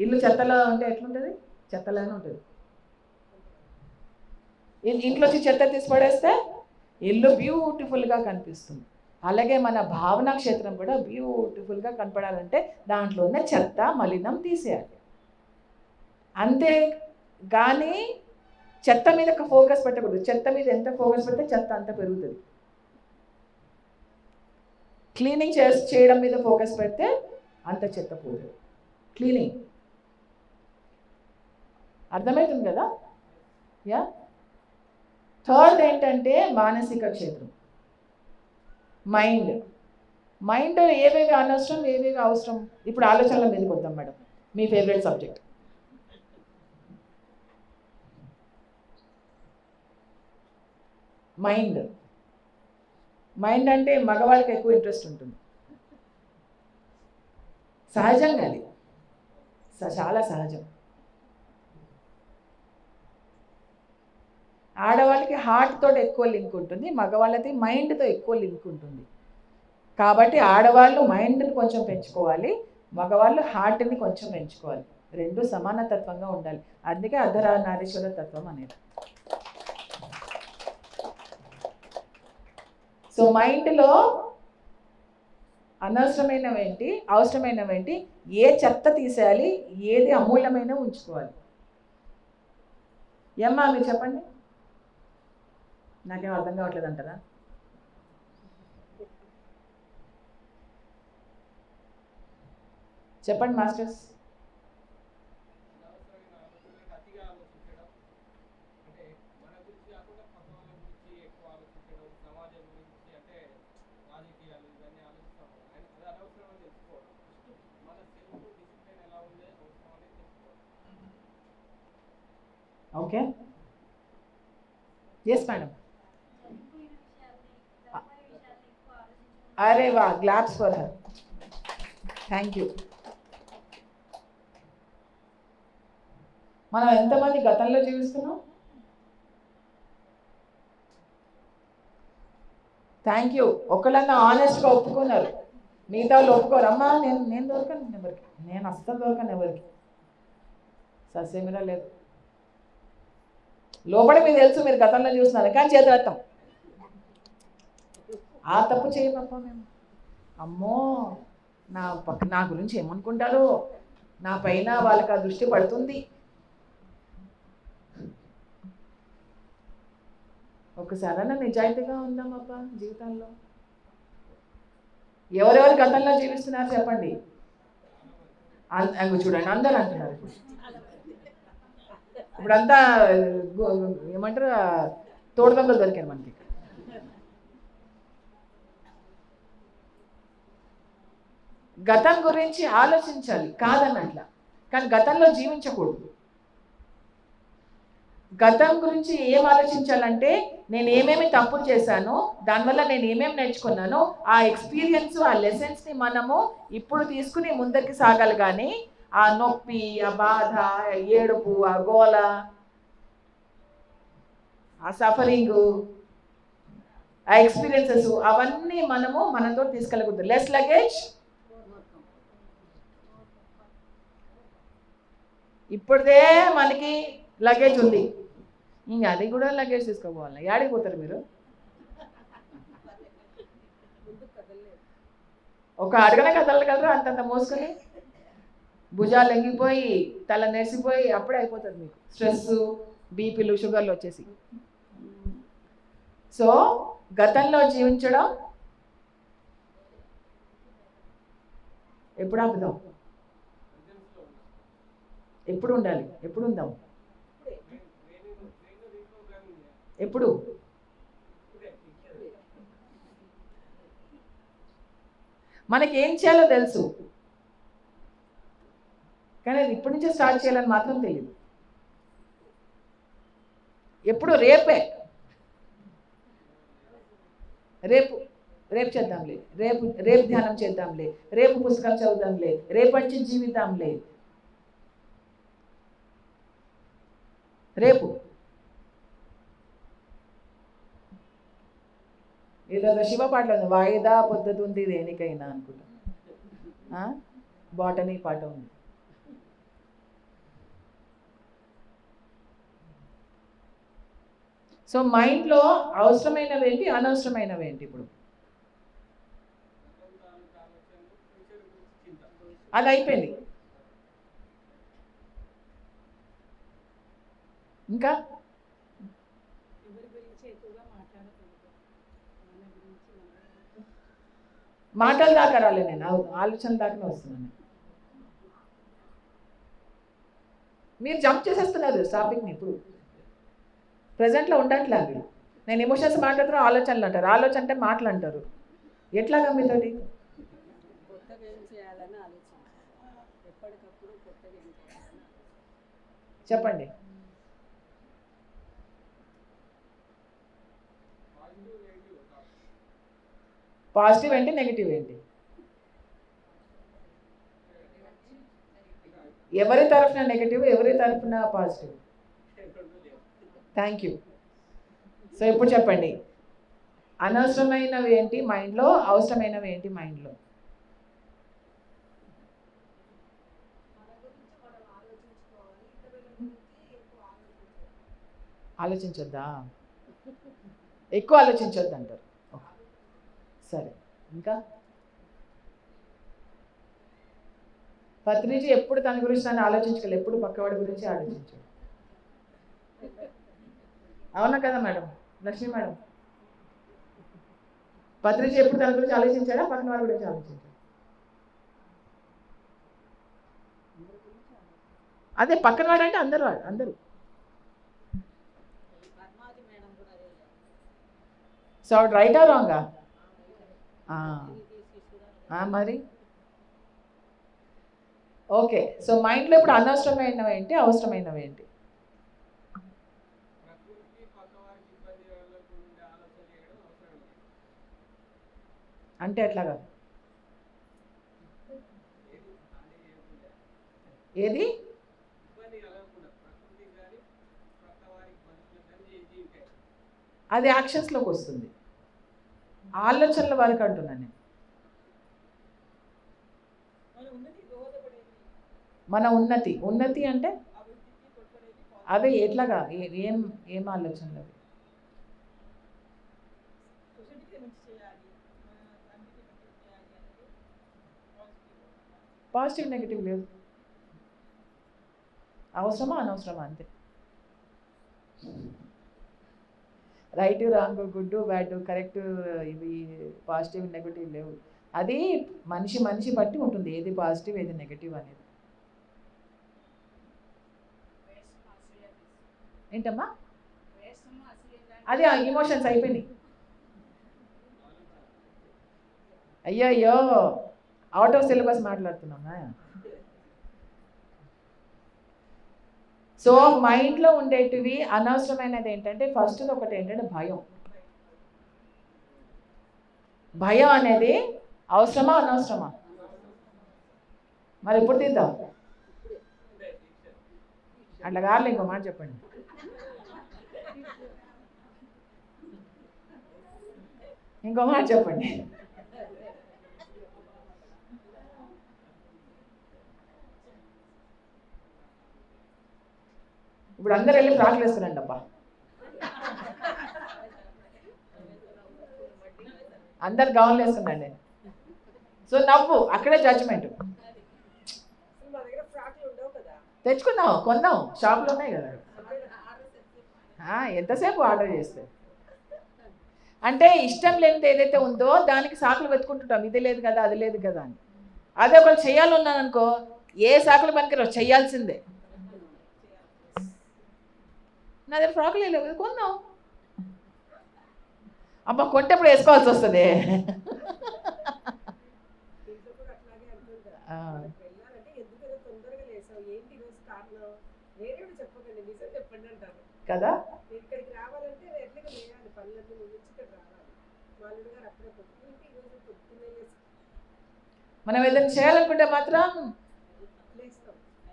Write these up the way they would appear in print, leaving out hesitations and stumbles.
ఇల్లు చెత్తలో ఉంటే ఎట్లుంటుంది? చెత్తలానే ఉంటుంది. ఇంట్లో వచ్చి చెత్త తీసి పడేస్తే ఇల్లు బ్యూటిఫుల్గా కనిపిస్తుంది. అలాగే మన భావనా క్షేత్రం కూడా బ్యూటిఫుల్గా కనపడాలంటే దాంట్లో ఉన్న చెత్త మలినం తీసేయాలి. అంతే కానీ చెత్త మీద ఫోకస్ పెట్టకూడదు. చెత్త మీద ఎంత ఫోకస్ పెడితే చెత్త అంత పెరుగుతుంది. క్లీనింగ్ చేయడం మీద ఫోకస్ పెడితే అంత చెత్త పోతుంది. క్లీనింగ్ అర్థమవుతుంది కదా? యా. థర్డ్ ఏంటంటే మానసిక క్షేత్రం, మైండ్ ఏవేవి అనవసరం ఏవేవి అవసరం. ఇప్పుడు ఆలోచనల మీదకి వద్దాం మేడం, మీ ఫేవరెట్ సబ్జెక్ట్. మైండ్ అంటే మగవాళ్ళకి ఎక్కువ ఇంట్రెస్ట్ ఉంటుంది. సహజంగా అది చాలా సహజం. ఆడవాళ్ళకి హార్ట్ తోటి ఎక్కువ లింక్ ఉంటుంది, మగవాళ్ళకి మైండ్తో ఎక్కువ లింక్ ఉంటుంది. కాబట్టి ఆడవాళ్ళు మైండ్ని కొంచెం పెంచుకోవాలి, మగవాళ్ళు హార్ట్ని కొంచెం పెంచుకోవాలి. రెండు సమానతత్వంగా ఉండాలి. అందుకే అర్ధనారీశ్వర తత్వం అనేది. సో మైండ్లో అనవసరమైనవేంటి, అవసరమైనవేంటి, ఏ చెత్త తీసేయాలి, ఏది అమూల్యమైన ఉంచుకోవాలి. ఏమ్మా మీరు చెప్పండి, నాకేం అర్థం కావట్లేదు అంటారా? చెప్పండి మాస్టర్స్. Okay, yes madam. అరే వా, claps for her. Thank you. మనం ఎంతమంది గతంలో జీవిస్తున్నాం? Thank you. ఒకళ్ళన్నా ఆనెస్ట్గా ఒప్పుకున్నారు, మిగతా వాళ్ళు ఒప్పుకోరు. అమ్మా నేను దొరకను ఎవరికి, నేను అస్సలు దొరకను ఎవరికి, ససేమిరా లేదు. లోపల మీకు తెలుసు మీరు గతంలో చూస్తున్నారు, కానీ చేతులెత్తాం. ఆ తప్పు చేయమప్ప మేము. అమ్మో నా గురించి ఏమనుకుంటారో, నా పైన వాళ్ళకి ఆ దృష్టి పడుతుంది. ఒకసారైనా నిజాయితీగా ఉందామప్ప జీవితంలో. ఎవరెవరు గతంలో జీవిస్తున్నారు చెప్పండి. చూడండి అందరూ అంటున్నారు. ఇప్పుడంతా ఏమంటారు, తోడు దొంగలు దొరికారు మనకి. గతం గురించి ఆలోచించాలి కాదన్నట్ల, కానీ గతంలో జీవించకూడదు. గతం గురించి ఏం ఆలోచించాలంటే నేను ఏమేమి తప్పులు చేశానో, దానివల్ల నేను ఏమేమి నేర్చుకున్నానో, ఆ ఎక్స్పీరియన్స్, ఆ లెసన్స్ని మనము ఇప్పుడు తీసుకుని ముందరికి సాగాలి. కానీ ఆ నొప్పి, ఆ బాధ, ఏడుపు, ఆ గోల, ఆ సఫరింగు, ఆ ఎక్స్పీరియన్సెస్ అవన్నీ మనము మనతో తీసుకెళ్ళకూడదు. Less luggage. ఇప్పుడుదే మనకి లగేజ్ ఉంది, ఇంకా అది కూడా లగేజ్ తీసుకోపోవాలి. యాడికి పోతారు మీరు? ఒక అడగన కదలగలరు అంతంత మోసుకొని, భుజాలు ఎంగిపోయి తల నెరిసిపోయి అప్పుడే అయిపోతుంది మీకు స్ట్రెస్, బీపీలు, షుగర్లు వచ్చేసి. సో గతంలో జీవించడం ఎప్పుడు ఆపుదాం? ఎప్పుడు ఉండాలి? ఎప్పుడు ఉందాం? ఎప్పుడు? మనకి ఏం చేయాలో తెలుసు, కానీ అది ఇప్పటి నుంచే స్టార్ట్ చేయాలని మాత్రం తెలియదు. ఎప్పుడు? రేపే, రేపు చేద్దాంలే, రేపు ధ్యానం చేద్దాంలే, రేపు పుస్తకం చదువుదాంలే, రేపటి జీవితాంలే. రేపు ఏదో శివ పాటలో ఉంది, వాయిదా పద్ధతి ఉంది దేనికైనా అనుకుంటా, బాటనీ పాట ఉంది. సో మైండ్లో అవసరమైనవి ఏంటి, అనవసరమైనవి ఏంటి? ఇప్పుడు అది అయిపోయింది. ఇంకా మాటల దాకా రాలే, నేను ఆలోచన దాకానే వస్తున్నాను. మీరు జంప్ చేసేస్తున్నారు టాపిక్ని. ఇప్పుడు ప్రజెంట్లో ఉండట్లే అవి. నేను ఎమోషన్స్ మాట్లాడుతున్నా, ఆలోచనలు అంటారు. ఆలోచన అంటే మాటలు అంటారు. ఎట్లాగా మీతోటి? చెప్పండి. పాజిటివ్ ఏంటి, నెగిటివ్ ఏంటి? ఎవరి తరఫున నెగిటివ్, ఎవరి తరఫున పాజిటివ్? Thank you. సో ఇప్పుడు చెప్పండి, అనవసరమైనవి ఏంటి మైండ్లో, అవసరమైనవి ఏంటి మైండ్లో? ఆలోచించొద్దా? ఎక్కువ ఆలోచించొద్దు అంటారు. సరే, ఇంకా పత్రిజీ ఎప్పుడు తన గురించి తను ఆలోచించగలరు, ఎప్పుడు పక్కవాడి గురించి ఆలోచించాడు. అవునా కదా మేడం, లక్ష్మీ మేడం? పత్రిజీ ఎప్పుడు తన గురించి ఆలోచించాడా, పక్కన వాడి గురించి ఆలోచించాడు? అదే పక్కన వాడు అంటే అందరు, అందరూ. సో రైటా రాంగా? మరి ఓకే. సో మైండ్లో ఇప్పుడు అనవసరమైనవి ఏంటి, అవసరమైనవి ఏంటి? అంటే ఎట్లాగా? ఏది? అది యాక్షన్స్లోకి వస్తుంది, ఆలోచనల వరకు అంటున్నాను నేను. మన ఉన్నతి, ఉన్నతి అంటే అవి ఎట్లాగా, ఏం ఏం ఆలోచనలు అవి? పాజిటివ్ నెగిటివ్ లేదు, అవసరమా అనవసరమా అంతే. Right wrong, good bad, correct, ఇవి పాజిటివ్ నెగిటివ్ లేవు. అది మనిషి బట్టి ఉంటుంది, ఏది పాజిటివ్ ఏది నెగిటివ్ అనేది. ఏంటమ్మా? అది ఇమోషన్స్ అయిపోయినాయి. అయ్యో అవుట్ ఆఫ్ సిలబస్ మాట్లాడుతున్నామా? సో మైండ్లో ఉండేటివి అనవసరమైనది ఏంటంటే, ఫస్ట్ ఒకటి ఏంటంటే భయం. భయం అనేది అవసరమా అనవసరమా? మరి ఎప్పుడు తీద్దాం? అట్లా కాదు, ఇంకో మాట చెప్పండి. ఇంకో మాట చెప్పండి. ఇప్పుడు అందరు వెళ్ళి ఫ్రాక్లు వేసుకురండి అబ్బా, అందరు గౌన్లు వేసుకున్నాండి. సో నవ్వు, అక్కడే జడ్జిమెంట్. తెచ్చుకుందాం, కొందాం, షాపులు ఉన్నాయి కదా. ఎంతసేపు ఆర్డర్ చేస్తే? అంటే ఇష్టం లేనిది ఏదైతే ఉందో దానికి సాకులు వెతుకుంటుంటాం, ఇది లేదు కదా, అది లేదు కదా అని. అదే ఒకళ్ళు చేయాలన్నాను అనుకో, ఏ సాకులు పనికిరావు, చేయాల్సిందే. నా దగ్గర ఫ్రాకులు లేవు, కొందాం. అబ్బా కొంటప్పుడు వేసుకోవాల్సి వస్తుంది. కదా, మనం ఏదైనా చేయాలనుకుంటే మాత్రం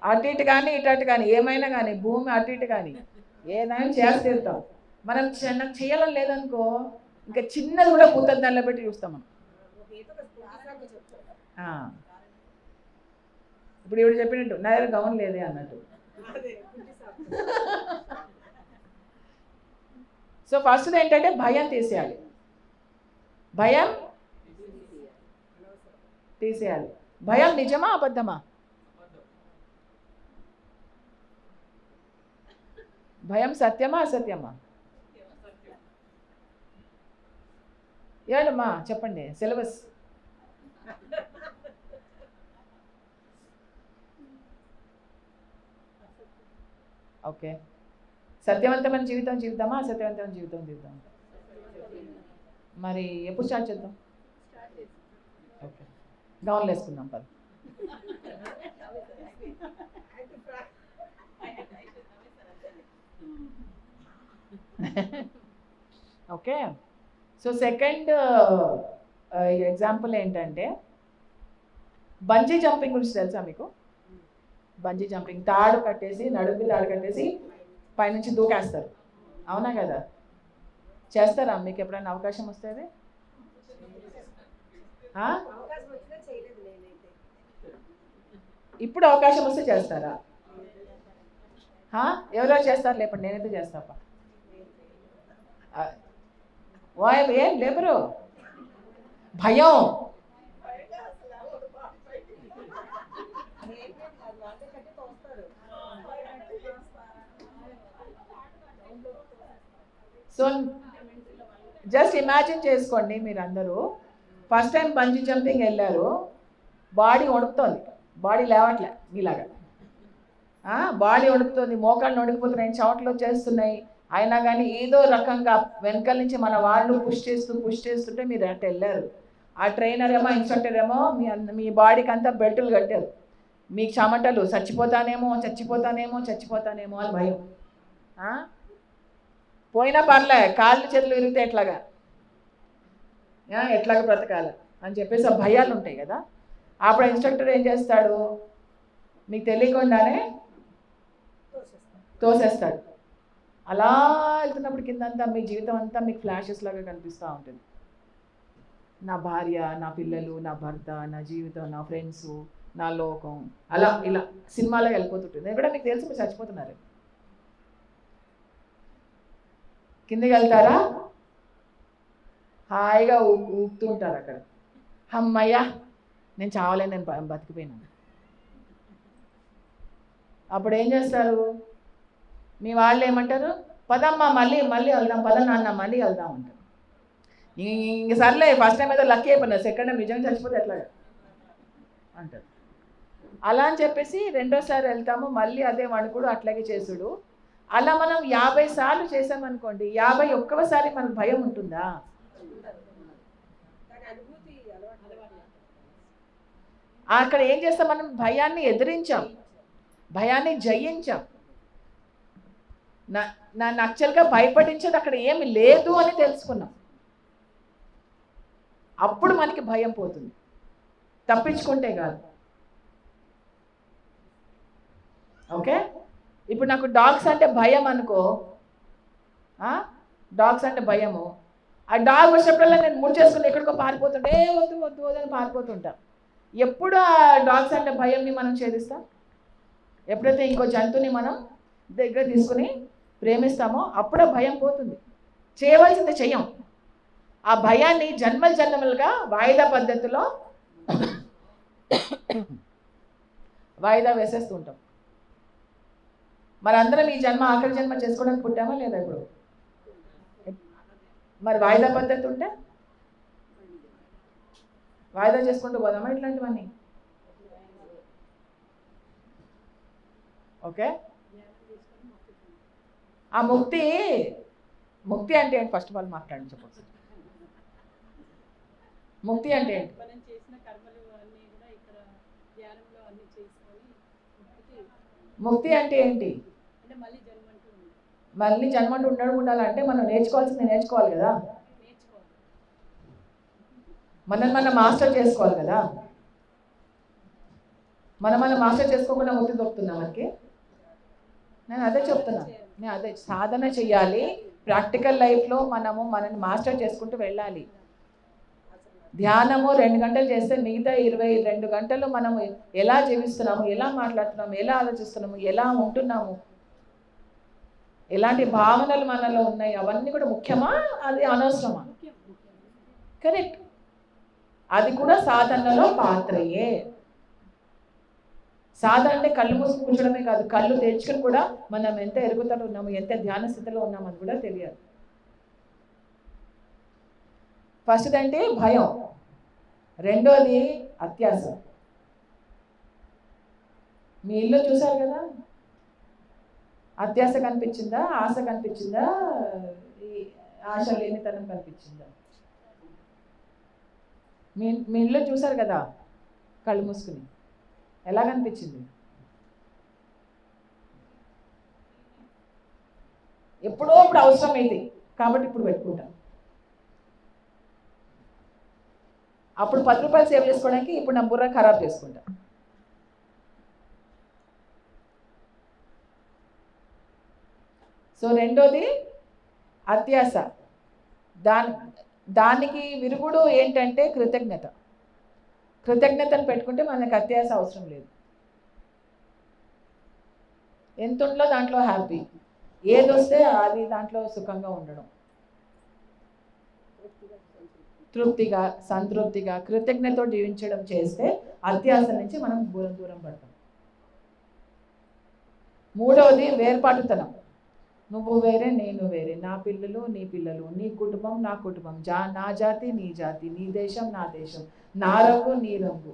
అటు ఇటు కానీ ఇటు కానీ ఏమైనా కానీ, భూమి అటు ఇటు కానీ ఏదైనా చేసి తీరుతాం. మనం నాకు చేయాలని లేదనుకో, ఇంకా చిన్నది కూడా పూతద్దు దానిలో పెట్టి చూస్తాం మనం. ఇప్పుడు ఇవి చెప్పినట్టు నా దగ్గర గౌన్ లేదే అన్నట్టు. సో ఫస్ట్ది ఏంటంటే భయం తీసేయాలి. భయం తీసేయాలి. భయం నిజమా అబద్ధమా? భయం సత్యమా అసత్యమా? ఏడమ్మా చెప్పండి సిలబస్. ఓకే, సత్యవంతమైన జీవితం జీవితామా అసత్యవంతమైన జీవితం జీవితం? మరి ఎప్పుడు స్టార్ట్ చేద్దాం? ఓకే, గౌన్లు వేసుకుందాం పద. ఓకే, సో సెకండ్ ఎగ్జాంపుల్ ఏంటంటే బంజీ జంపింగ్ గురించి తెలుసా మీకు? బంజీ జంపింగ్ తాడు కట్టేసి, నడుముకి తాడు కట్టేసి పైనుంచి దూకేస్తారు, అవునా కదా? చేస్తారా మీకు ఎప్పుడైనా అవకాశం వస్తుంది? ఇప్పుడు అవకాశం వస్తే చేస్తారా? ఎవరో చేస్తారు, లేపండి నేనైతే చేస్తాపా. ఏం లేపరు, భయం. సో జస్ట్ ఇమాజిన్ చేసుకోండి, మీరందరూ ఫస్ట్ టైం బంజీ జంపింగ్ వెళ్ళారు, బాడీ వణుకుతోంది, బాడీ లేవట్లే మీలాగా, బాడీ వణుకుతుంది, మోకాళ్ళు వణుకుపోతున్నాయి, చెమటలు వచ్చేస్తున్నాయి, అయినా కానీ ఏదో రకంగా వెనకాల నుంచి మన వాళ్ళు పుష్ చేస్తుంటే మీరు అటు వెళ్ళారు. ఆ ట్రైనర్ ఏమో, ఇన్స్ట్రక్టర్ ఏమో మీ బాడీకి అంతా బెల్టులు కట్టారు, మీకు చెమటలు, చచ్చిపోతానేమో అని భయం. పోయినా పర్లే, కాళ్ళు చేతులు విరిగితే ఎట్లాగా బ్రతకాలి అని చెప్పేసి ఆ భయాలు ఉంటాయి కదా. అప్పుడు ఇన్స్ట్రక్టర్ ఏం చేస్తాడు, మీకు తెలియకుండానే తోసేస్తాడు. అలా వెళ్తున్నప్పుడు కిందంతా మీ జీవితం అంతా మీకు ఫ్లాషెస్ లాగా కనిపిస్తూ ఉంటుంది. నా భార్య, నా పిల్లలు, నా భర్త, నా జీవితం, నా ఫ్రెండ్స్, నా లోకం, అలా ఇలా సినిమాలో వెళ్ళిపోతుంటుంది. ఎక్కడ మీకు తెలుసు మీరు చచ్చిపోతున్నారు. కిందకి వెళ్తారా, హాయిగా ఊపుతూ ఉంటారు అక్కడ, అమ్మయ్యా నేను చావలే, నేను బతికిపోయినాను. అప్పుడు ఏం చేస్తారు, మీ వాళ్ళు ఏమంటారు, పదమ్మా మళ్ళీ వెళ్దాం, పద నాన్న మళ్ళీ వెళ్దాం అంటారు. ఇంక సర్లే ఫస్ట్ టైం ఏదో లక్కీ అయిపోయినా, సెకండ్ టైం నిజంగా చచ్చిపోతే ఎట్లా అంటారు. అలా అని చెప్పేసి రెండోసారి వెళ్తాము, మళ్ళీ అదే వణుకుడు అట్లాగే చేసుడు. అలా మనం 50 సార్లు చేసామనుకోండి, 51సారి మనకు భయం ఉంటుందా? అక్కడ ఏం చేస్తాం, మనం భయాన్ని ఎదిరించాం, భయాన్ని జయించాం. నన్ను యాక్చువల్గా భయపడించేది అక్కడ ఏమి లేదు అని తెలుసుకున్నాం. అప్పుడు మనకి భయం పోతుంది, తప్పించుకుంటే కాదు. ఓకే, ఇప్పుడు నాకు డాగ్స్ అంటే భయం అనుకో, డాగ్స్ అంటే భయము. ఆ డాగ్ వచ్చినప్పుడల్లా నేను ముడిచేసుకుని ఎక్కడికో పారిపోతుంటే, వద్దు అని పారిపోతుంటా. ఎప్పుడు ఆ డాగ్స్ అంటే భయంని మనం ఛేదిస్తాం? ఎప్పుడైతే ఇంకో జంతువుని మనం దగ్గర తీసుకుని ప్రేమిస్తామో అప్పుడే భయం పోతుంది. చేయవలసింది చెయ్యం, ఆ భయాన్ని జన్మలుగా వాయిదా పద్ధతిలో వాయిదా వేసేస్తూ ఉంటాం. మరి అందరం ఈ జన్మ ఆఖరి జన్మ చేసుకోవడానికి పుట్టామా లేదా? ఇప్పుడు మరి వాయిదా పద్ధతి ఉంటే వాయిదా చేసుకుంటూ పోదామా ఇట్లాంటివన్నీ? ఓకే, ఆ ముక్తి అంటే ఏంటి? ఫస్ట్ ఆఫ్ ఆల్ మాట్లాడండి, చెప్పండి. ముక్తి అంటే ఏంటి? ముక్తి అంటే ఏంటి? మళ్ళీ జన్మంటూ ఉండాలంటే మనం నేర్చుకోవాల్సింది నేర్చుకోవాలి కదా, మనం మాస్టర్ చేసుకోవాలి కదా. మనం మాస్టర్ చేసుకోకుండా ముక్తి దొరుకుతుందా మనకి? నేను అదే చెప్తున్నా, నేను అదే సాధన చెయ్యాలి. ప్రాక్టికల్ లైఫ్లో మనల్ని మాస్టర్ చేసుకుంటూ వెళ్ళాలి. ధ్యానము 2 గంటలు చేస్తే మిగతా 22 గంటలు మనం ఎలా జీవిస్తున్నాము, ఎలా మాట్లాడుతున్నాము, ఎలా ఆలోచిస్తున్నాము, ఎలా ఉంటున్నాము, ఎలాంటి భావనలు మనలో ఉన్నాయి అవన్నీ కూడా ముఖ్యమా, అది అనవసరమా? కరెక్ట్, అది కూడా సాధనలో పాత్రయే. సాధన అంటే కళ్ళు మూసుకు కూర్చోడమే కాదు, కళ్ళు తెచ్చుకుని కూడా మనం ఎంత ఎరుగుతూ ఉన్నాము, ఎంత ధ్యాన స్థితిలో ఉన్నాము అని కూడా తెలియాలి. ఫస్ట్ అంటే భయం, రెండోది అత్యాస. మీ ఇల్లు చూసారు కదా, అత్యాస కనిపించిందా, ఆశ కనిపించిందా, ఈ ఆశ లేనితనం కనిపించిందా? మీ ఇల్లు చూసారు కదా కళ్ళు మూసుకుని, ఎలా కనిపించింది? ఎప్పుడో ఇప్పుడు అవసరం అయింది కాబట్టి ఇప్పుడు పెట్టుకుంటాం. అప్పుడు 10 రూపాయలు సేవ్ చేసుకోవడానికి ఇప్పుడు నా బుర్ర ఖరాబ్ చేసుకుంటా. సో రెండోది అత్యాస. దానికి విరుగుడు ఏంటంటే కృతజ్ఞత. కృతజ్ఞతను పెట్టుకుంటే మనకు అత్యాస అవసరం లేదు. ఎంత ఉందో దాంట్లో హ్యాపీ, ఏదొస్తే అది దాంట్లో సుఖంగా ఉండడం, తృప్తిగా సంతృప్తిగా కృతజ్ఞతతో జీవించడం చేస్తే అత్యాస నుంచి మనం దూరం పడతాం. మూడవది వేర్పాటుతనం. నువ్వు వేరే నేను వేరే, నా పిల్లలు నీ పిల్లలు, నీ కుటుంబం నా కుటుంబం, నా జాతి నీ జాతి, నీ దేశం నా దేశం, నా రంగు నీ రంగు,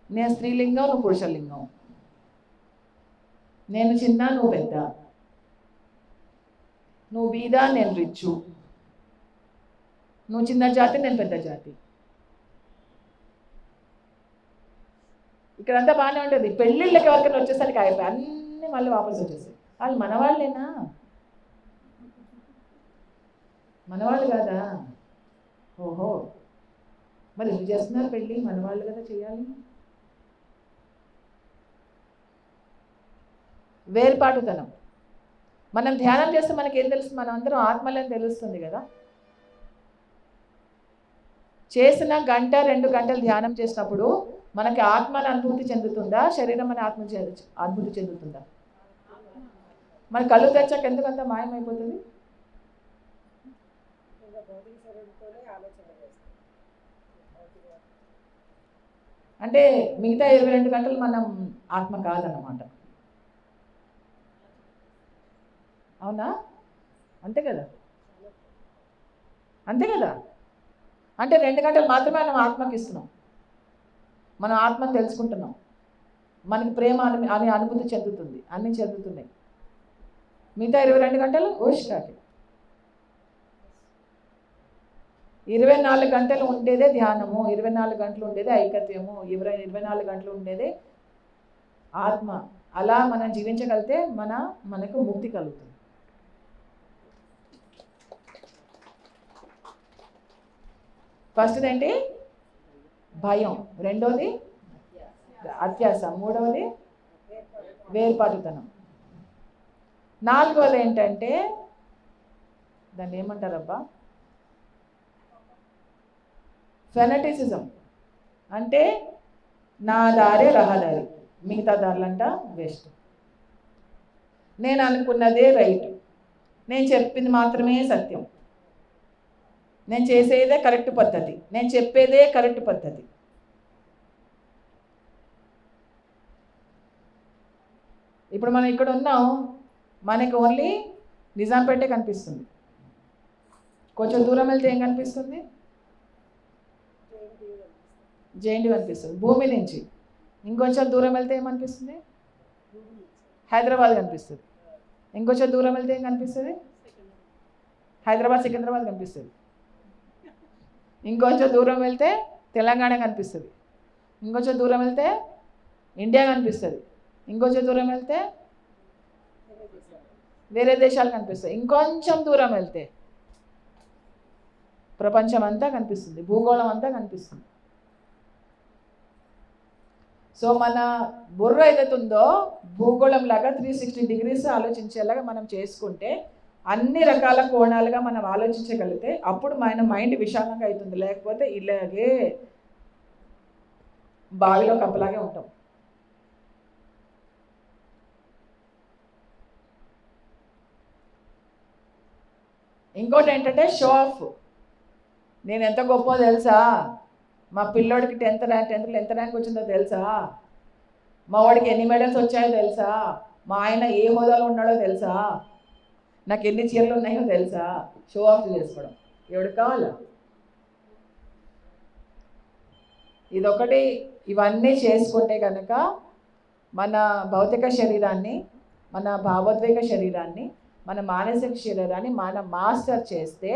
నేను స్త్రీలింగం నువ్వు పురుషలింగం, నేను చిన్న నువ్వు పెద్ద, నువ్వు బీద నేను రిచ్చు, నువ్వు చిన్న జాతి నేను పెద్ద జాతి. ఇక్కడంతా బాగానే ఉంటుంది. పెళ్ళిళ్ళకి ఎవరికైనా వచ్చేసరికి అయిపోయి అన్నీ మళ్ళీ వాపసు వచ్చేసాయి. వాళ్ళు మనవాళ్ళేనా? మనవాళ్ళు కదా. ఓహో, మరి ఎందుకు చేస్తున్నారు పెళ్ళి? మనవాళ్ళు కదా చేయాలి. వేర్పాటుతనం. మనం ధ్యానం చేస్తే మనకి ఏం తెలుస్తుంది? మనం అందరం ఆత్మలని తెలుస్తుంది కదా. చేసిన 1-2 గంటలు ధ్యానం చేసినప్పుడు మనకి ఆత్మని అనుభూతి చెందుతుందా, శరీరం అని అనుభూతి చెందుతుందా? మన కళ్ళు తెచ్చాక ఎందుకంత మాయమైపోతుంది? అంటే మిగతా 22 గంటలు మనం ఆత్మ కాదన్నమాట. అవునా? అంతే కదా, అంతే కదా. అంటే 2 గంటలు మాత్రమే మనం ఆత్మకి ఇస్తున్నాం. మనం ఆత్మను తెలుసుకుంటున్నాం, మనకి ప్రేమ అని అనుభూతి చెందుతుంది, అన్నీ చెందుతున్నాయి. మిగతా 22 గంటలు ఓషికాకి. 24 గంటలు ఉండేదే ధ్యానము, 24 గంటలు ఉండేదే ఐకత్యము, 24 గంటలు ఉండేదే ఆత్మ. అలా మనం జీవించగలిగితే మనకు ముక్తి కలుగుతుంది. ఫస్ట్ ఏంటి? భయం, రెండోది అత్యాస, మూడవది వేర్పాటుతనం, నాలుగవది ఏంటంటే దాన్ని ఏమంటారబ్బా, ఫెనటిసిజం. అంటే నా దారే రహదారి, మిగతా దారులంట వేస్ట్, నేను అనుకున్నదే రైట్, నేను చెప్పింది మాత్రమే సత్యం, నేను చేసేదే కరెక్ట్ పద్ధతి, నేను చెప్పేదే కరెక్ట్ పద్ధతి. ఇప్పుడు మనం ఇక్కడ ఉన్నాం, మనకి ఓన్లీ నిజాంపేటే కనిపిస్తుంది. కొంచెం దూరం వెళ్తే ఏం కనిపిస్తుంది? జేఎన్టీ కనిపిస్తుంది. భూమి నుంచి ఇంకొంచెం దూరం వెళ్తే ఏమనిపిస్తుంది? హైదరాబాద్ కనిపిస్తుంది. ఇంకొంచెం దూరం వెళ్తే ఏం కనిపిస్తుంది? హైదరాబాద్ సికింద్రాబాద్ కనిపిస్తుంది. ఇంకొంచెం దూరం వెళ్తే తెలంగాణ కనిపిస్తుంది. ఇంకొంచెం దూరం వెళ్తే ఇండియా కనిపిస్తుంది. ఇంకొంచెం దూరం వెళ్తే వేరే దేశాలు కనిపిస్తాయి. ఇంకొంచెం దూరం వెళ్తే ప్రపంచం అంతా కనిపిస్తుంది, భూగోళం అంతా కనిపిస్తుంది. సో మన బుర్ర ఏదైతే ఉందో భూగోళం లాగా 360 డిగ్రీస్ ఆలోచించేలాగా మనం చేసుకుంటే, అన్ని రకాల కోణాలుగా మనం ఆలోచించగలిగితే అప్పుడు మన మైండ్ విశాలంగా అవుతుంది. లేకపోతే ఇలాగే బావిలో కప్పలాగే ఉంటాం. ఇంకోటి ఏంటంటే షో ఆఫ్. నేను ఎంత గొప్ప తెలుసా, మా పిల్లోడికి 10th ర్యాంక్ వచ్చిందో తెలుసా, మా వాడికి ఎన్ని మెడల్స్ వచ్చాయో తెలుసా, మా ఆయన ఏ హోదాలో ఉన్నాడో తెలుసా, నాకు ఎన్ని చీరలు ఉన్నాయో తెలుసా. షో ఆఫ్ చేసుకోవడం ఎవరికి కావాలా? ఇదొకటి. ఇవన్నీ చేసుకుంటే కనుక మన భౌతిక శరీరాన్ని, మన భావోద్వేగ శరీరాన్ని, మన మానసిక శరీరాన్ని మనం మాస్టర్ చేస్తే,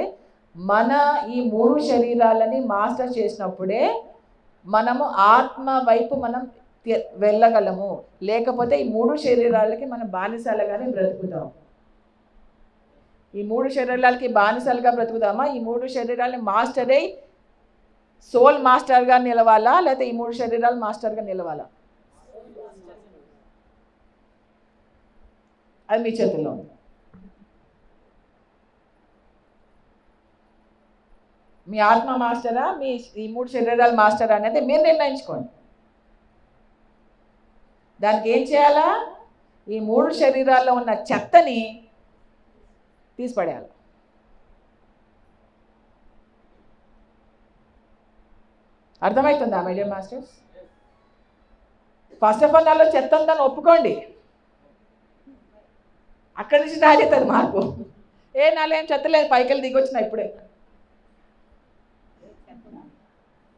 మన ఈ 3 శరీరాలని మాస్టర్ చేసినప్పుడే మనము ఆత్మ వైపు మనం వెళ్ళగలము. లేకపోతే ఈ 3 శరీరాలకి మనం బానిసలుగానే బ్రతుకుతాం. ఈ 3 శరీరాలకి బానిసలుగా బ్రతుకుతామా? ఈ 3 శరీరాలని మాస్టర్ అయి సోల్ మాస్టర్గా నిలవాలా, లేకపోతే ఈ 3 శరీరాలు మాస్టర్గా నిలవాలా? అది మీ చేతుల్లో ఉంది. మీ ఆత్మ మాస్టరా, మీ ఈ 3 శరీరాలు మాస్టరా అనేది మీరు నిర్ణయించుకోండి. దానికి ఏం చేయాలా? ఈ 3 శరీరాల్లో ఉన్న చెత్తని తీసిపడేయాలి. అర్థమవుతుందా my dear masters? First of all నాలో చెత్త ఉందని ఒప్పుకోండి. అక్కడి నుంచి స్టార్ట్ అవుతుంది మార్పు. నాలో ఏం చెత్త లేదు, పైకి దిగి వచ్చిన ఇప్పుడే.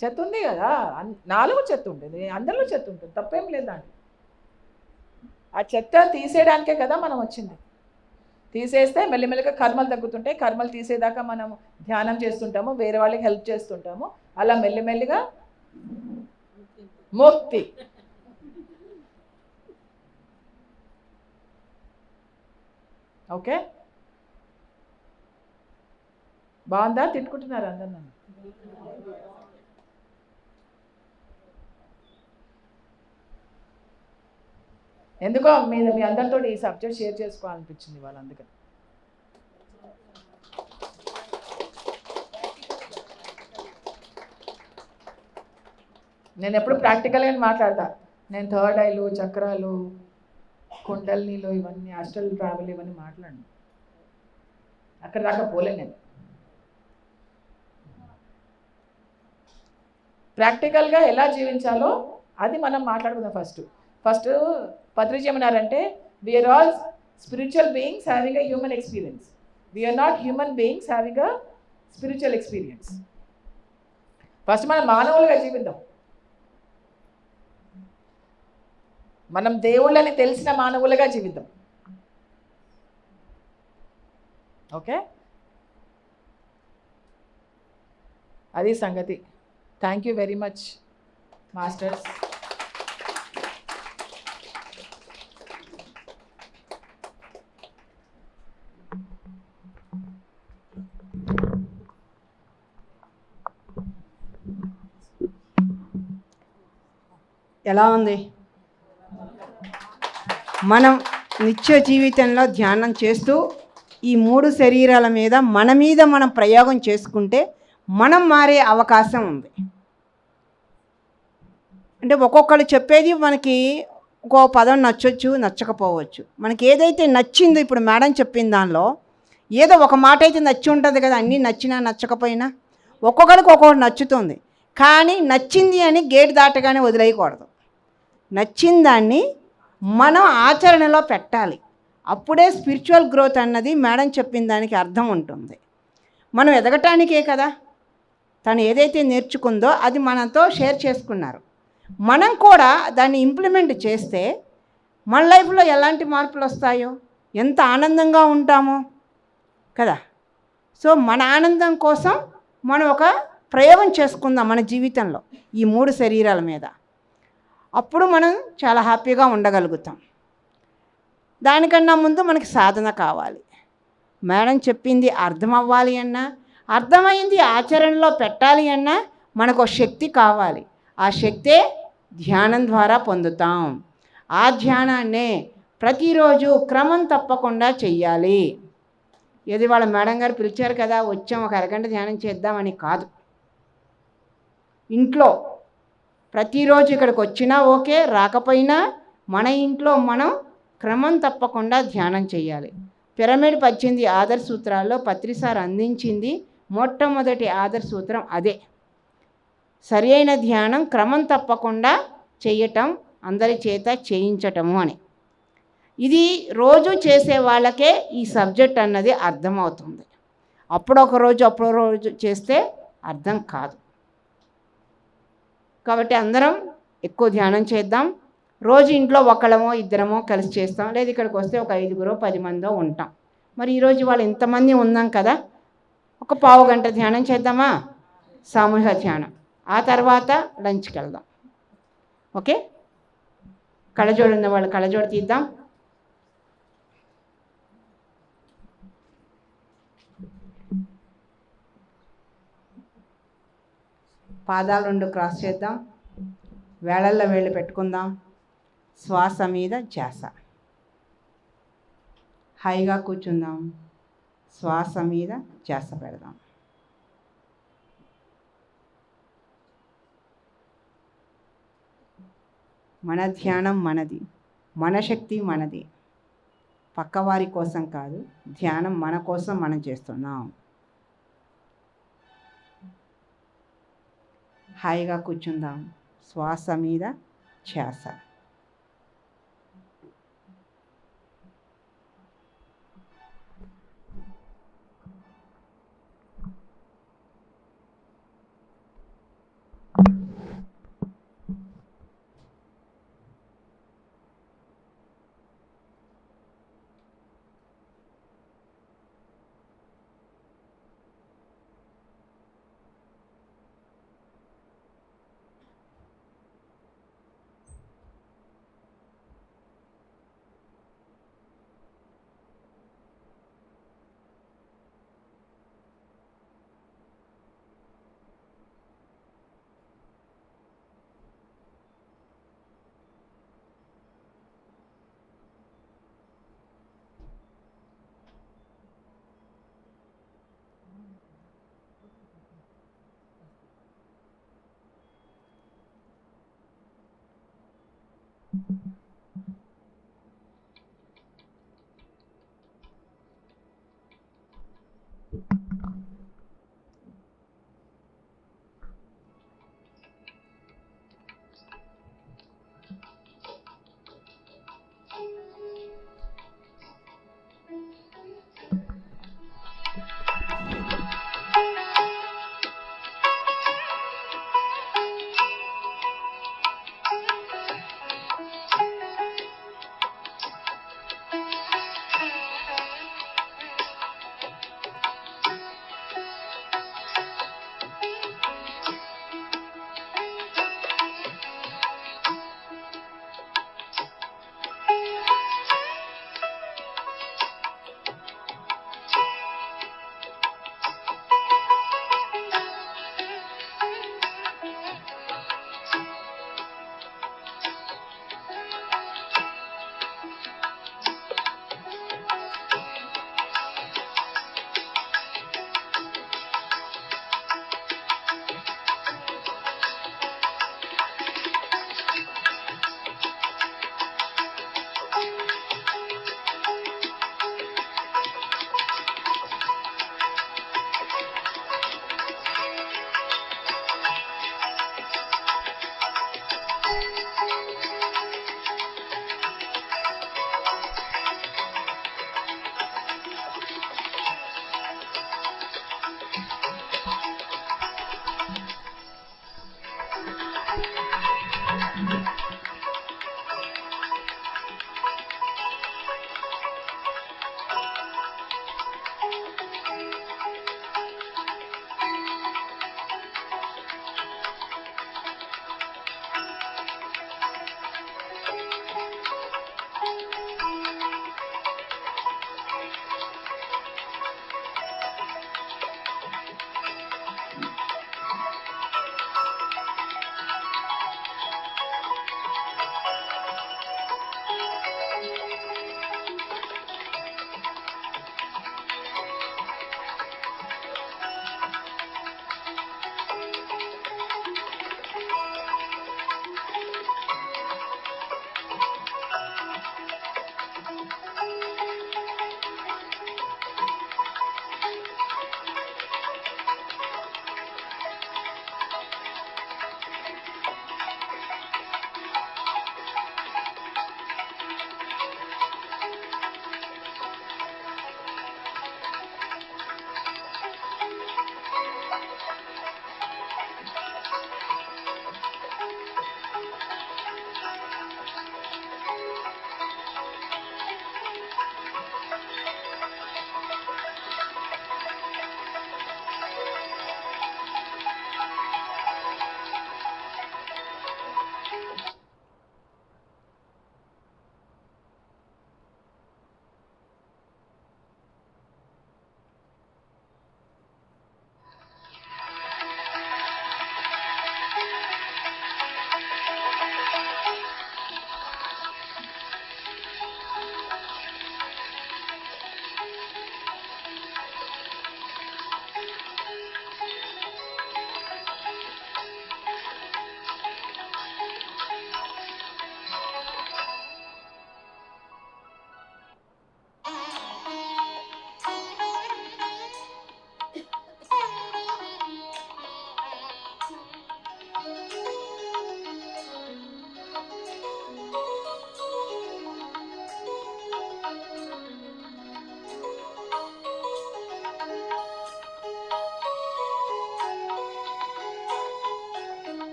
చెత్త ఉంది కదా, నాలో చెత్త ఉంటుంది, అందరిలో చెత్త ఉంటుంది, తప్పేం లేదండి. ఆ చెత్త తీసేయడానికే కదా మనం వచ్చింది. తీసేస్తే మెల్లిమెల్లిగా కర్మలు తగ్గుతుంటాయి. కర్మలు తీసేదాకా మనం ధ్యానం చేస్తుంటాము, వేరే వాళ్ళకి హెల్ప్ చేస్తుంటాము. అలా మెల్లిమెల్లిగా ముక్తి. ఓకే, బాగుందా? తిట్టుకుంటున్నారు అందరు నన్ను. ఎందుకో మీ అందరితో ఈ సబ్జెక్ట్ షేర్ చేసుకోవాలనిపించింది వాళ్ళు. అందుకని నేను ఎప్పుడు ప్రాక్టికల్గా మాట్లాడతా. నేను థర్డ్ ఐలు, చక్రాలు, కుండలినీలు, ఇవన్నీ ఆస్ట్రల్ ట్రావెల్ ఇవన్నీ మాట్లాడను. అక్కడ దాకా పోలే. నేను ప్రాక్టికల్గా ఎలా జీవించాలో అది మనం మాట్లాడుకుందాం. ఫస్ట్ పత్రిజీ ఏమన్నారంటే, we are all spiritual beings having a human experience. We are not human beings having a spiritual experience. First మనం మానవులుగా జీవిద్దాం. మనం దేవుళ్ళని తెలిసిన మానవులుగా జీవిద్దాం. ఓకే, అది సంగతి. Thank you very much masters. ఎలా ఉంది? మనం నిత్య జీవితంలో ధ్యానం చేస్తూ ఈ 3 శరీరాల మీద మనం ప్రయోగం చేసుకుంటే మనం మారే అవకాశం ఉంది. అంటే ఒక్కొక్కరు చెప్పేది మనకి ఒక్కో పదం నచ్చొచ్చు, నచ్చకపోవచ్చు. మనకి ఏదైతే నచ్చిందో, ఇప్పుడు మేడం చెప్పిన దానిలో ఏదో ఒక మాట అయితే నచ్చి ఉంటుంది కదా. అన్నీ నచ్చినా నచ్చకపోయినా ఒక్కొక్కరికి ఒక్కొక్కటి నచ్చుతుంది. కానీ నచ్చింది అని గేట్ దాటగానే వదిలేయకూడదు. నచ్చిన దాన్ని మనం ఆచరణలో పెట్టాలి. అప్పుడే స్పిరిచువల్ గ్రోత్ అన్నది మేడం చెప్పిన దానికి అర్థం ఉంటుంది. మనం ఎదగటానికే కదా తను ఏదైతే నేర్చుకుందో అది మనతో షేర్ చేసుకున్నారు. మనం కూడా దాన్ని ఇంప్లిమెంట్ చేస్తే మన లైఫ్లో ఎలాంటి మార్పులు వస్తాయో, ఎంత ఆనందంగా ఉంటామో కదా. సో మన ఆనందం కోసం మనం ఒక ప్రయోగం చేసుకుందాం మన జీవితంలో ఈ 3 శరీరాల మీద. అప్పుడు మనం చాలా హ్యాపీగా ఉండగలుగుతాం. దానికన్నా ముందు మనకి సాధన కావాలి. మేడం చెప్పింది అర్థం అవ్వాలి అన్నా, అర్థమైంది ఆచరణలో పెట్టాలి అన్నా మనకు శక్తి కావాలి. ఆ శక్తే ధ్యానం ద్వారా పొందుతాం. ఆ ధ్యానాన్నే ప్రతిరోజు క్రమం తప్పకుండా చెయ్యాలి. ఏది వాళ్ళ మేడం గారు పిలిచారు కదా, వచ్చాం ఒక అరగంట ధ్యానం చేద్దామని కాదు. ఇంట్లో ప్రతిరోజు ఇక్కడికి వచ్చినా ఓకే, రాకపోయినా మన ఇంట్లో మనం క్రమం తప్పకుండా ధ్యానం చేయాలి. పిరమిడ్ 18 ఆదర్శ సూత్రాల్లో పత్రిసార్ అందించింది మొట్టమొదటి ఆదర్శ సూత్రం అదే. సరి అయిన ధ్యానం క్రమం తప్పకుండా చేయటం, అందరి చేత చేయించటము అని. ఇది రోజు చేసే వాళ్ళకే ఈ సబ్జెక్ట్ అన్నది అర్థమవుతుంది. అప్పుడో రోజు చేస్తే అర్థం కాదు. కాబట్టి అందరం ఎక్కువ ధ్యానం చేద్దాం. రోజు ఇంట్లో ఒకళ్ళమో ఇద్దరమో కలిసి చేస్తాం, లేదా ఇక్కడికి వస్తే ఒక 5గురో 10 మందో ఉంటాం. మరి ఈరోజు వాళ్ళు ఇంతమంది ఉన్నాం కదా, ఒక పావు గంట ధ్యానం చేద్దామా? సామూహిక ధ్యానం. ఆ తర్వాత లంచ్కి వెళ్దాం. ఓకే, కళ్ళజోడు ఉన్న వాళ్ళు కళ్ళజోడు తీద్దాం. పాదాలు 2 క్రాస్ చేద్దాం. వేళల్లో వేళ్ళు పెట్టుకుందాం. శ్వాస మీద ధ్యాస. హాయిగా కూర్చుందాం. శ్వాస మీద ధ్యాస పెడదాం. మన ధ్యానం మనది, మన శక్తి మనది. పక్కవారి కోసం కాదు, ధ్యానం మన కోసం మనం చేస్తున్నాం. హాయిగా కూర్చుందాం. శ్వాస మీద ధ్యాస.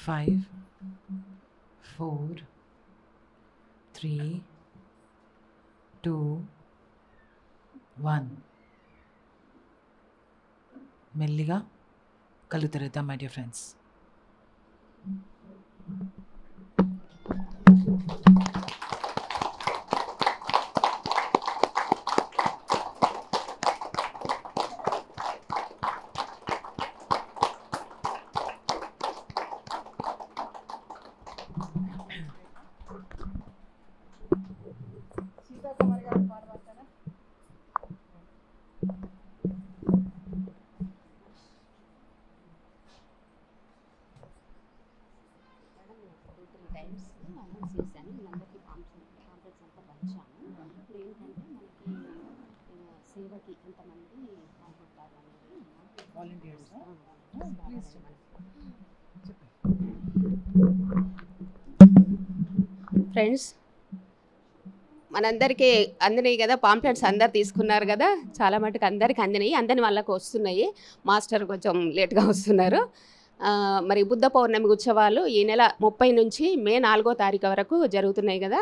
5, 4, 3, 2, 1. మెల్లిగా కళ్ళు తెరుద్దాం మై డియర్ ఫ్రెండ్స్. ఫ్రెండ్స్, మనందరికీ అందినాయి కదా పాంప్లెట్స్, అందరు తీసుకున్నారు కదా, చాలా మటుకు అందరికి అందినాయి. అందని వాళ్ళకు వస్తున్నాయి, మాస్టర్ కొంచెం లేట్గా వస్తున్నారు. మరి బుద్ధ పౌర్ణమి ఉత్సవాలు ఈ నెల 30 నుంచి మే 4వ తారీఖు వరకు జరుగుతున్నాయి కదా.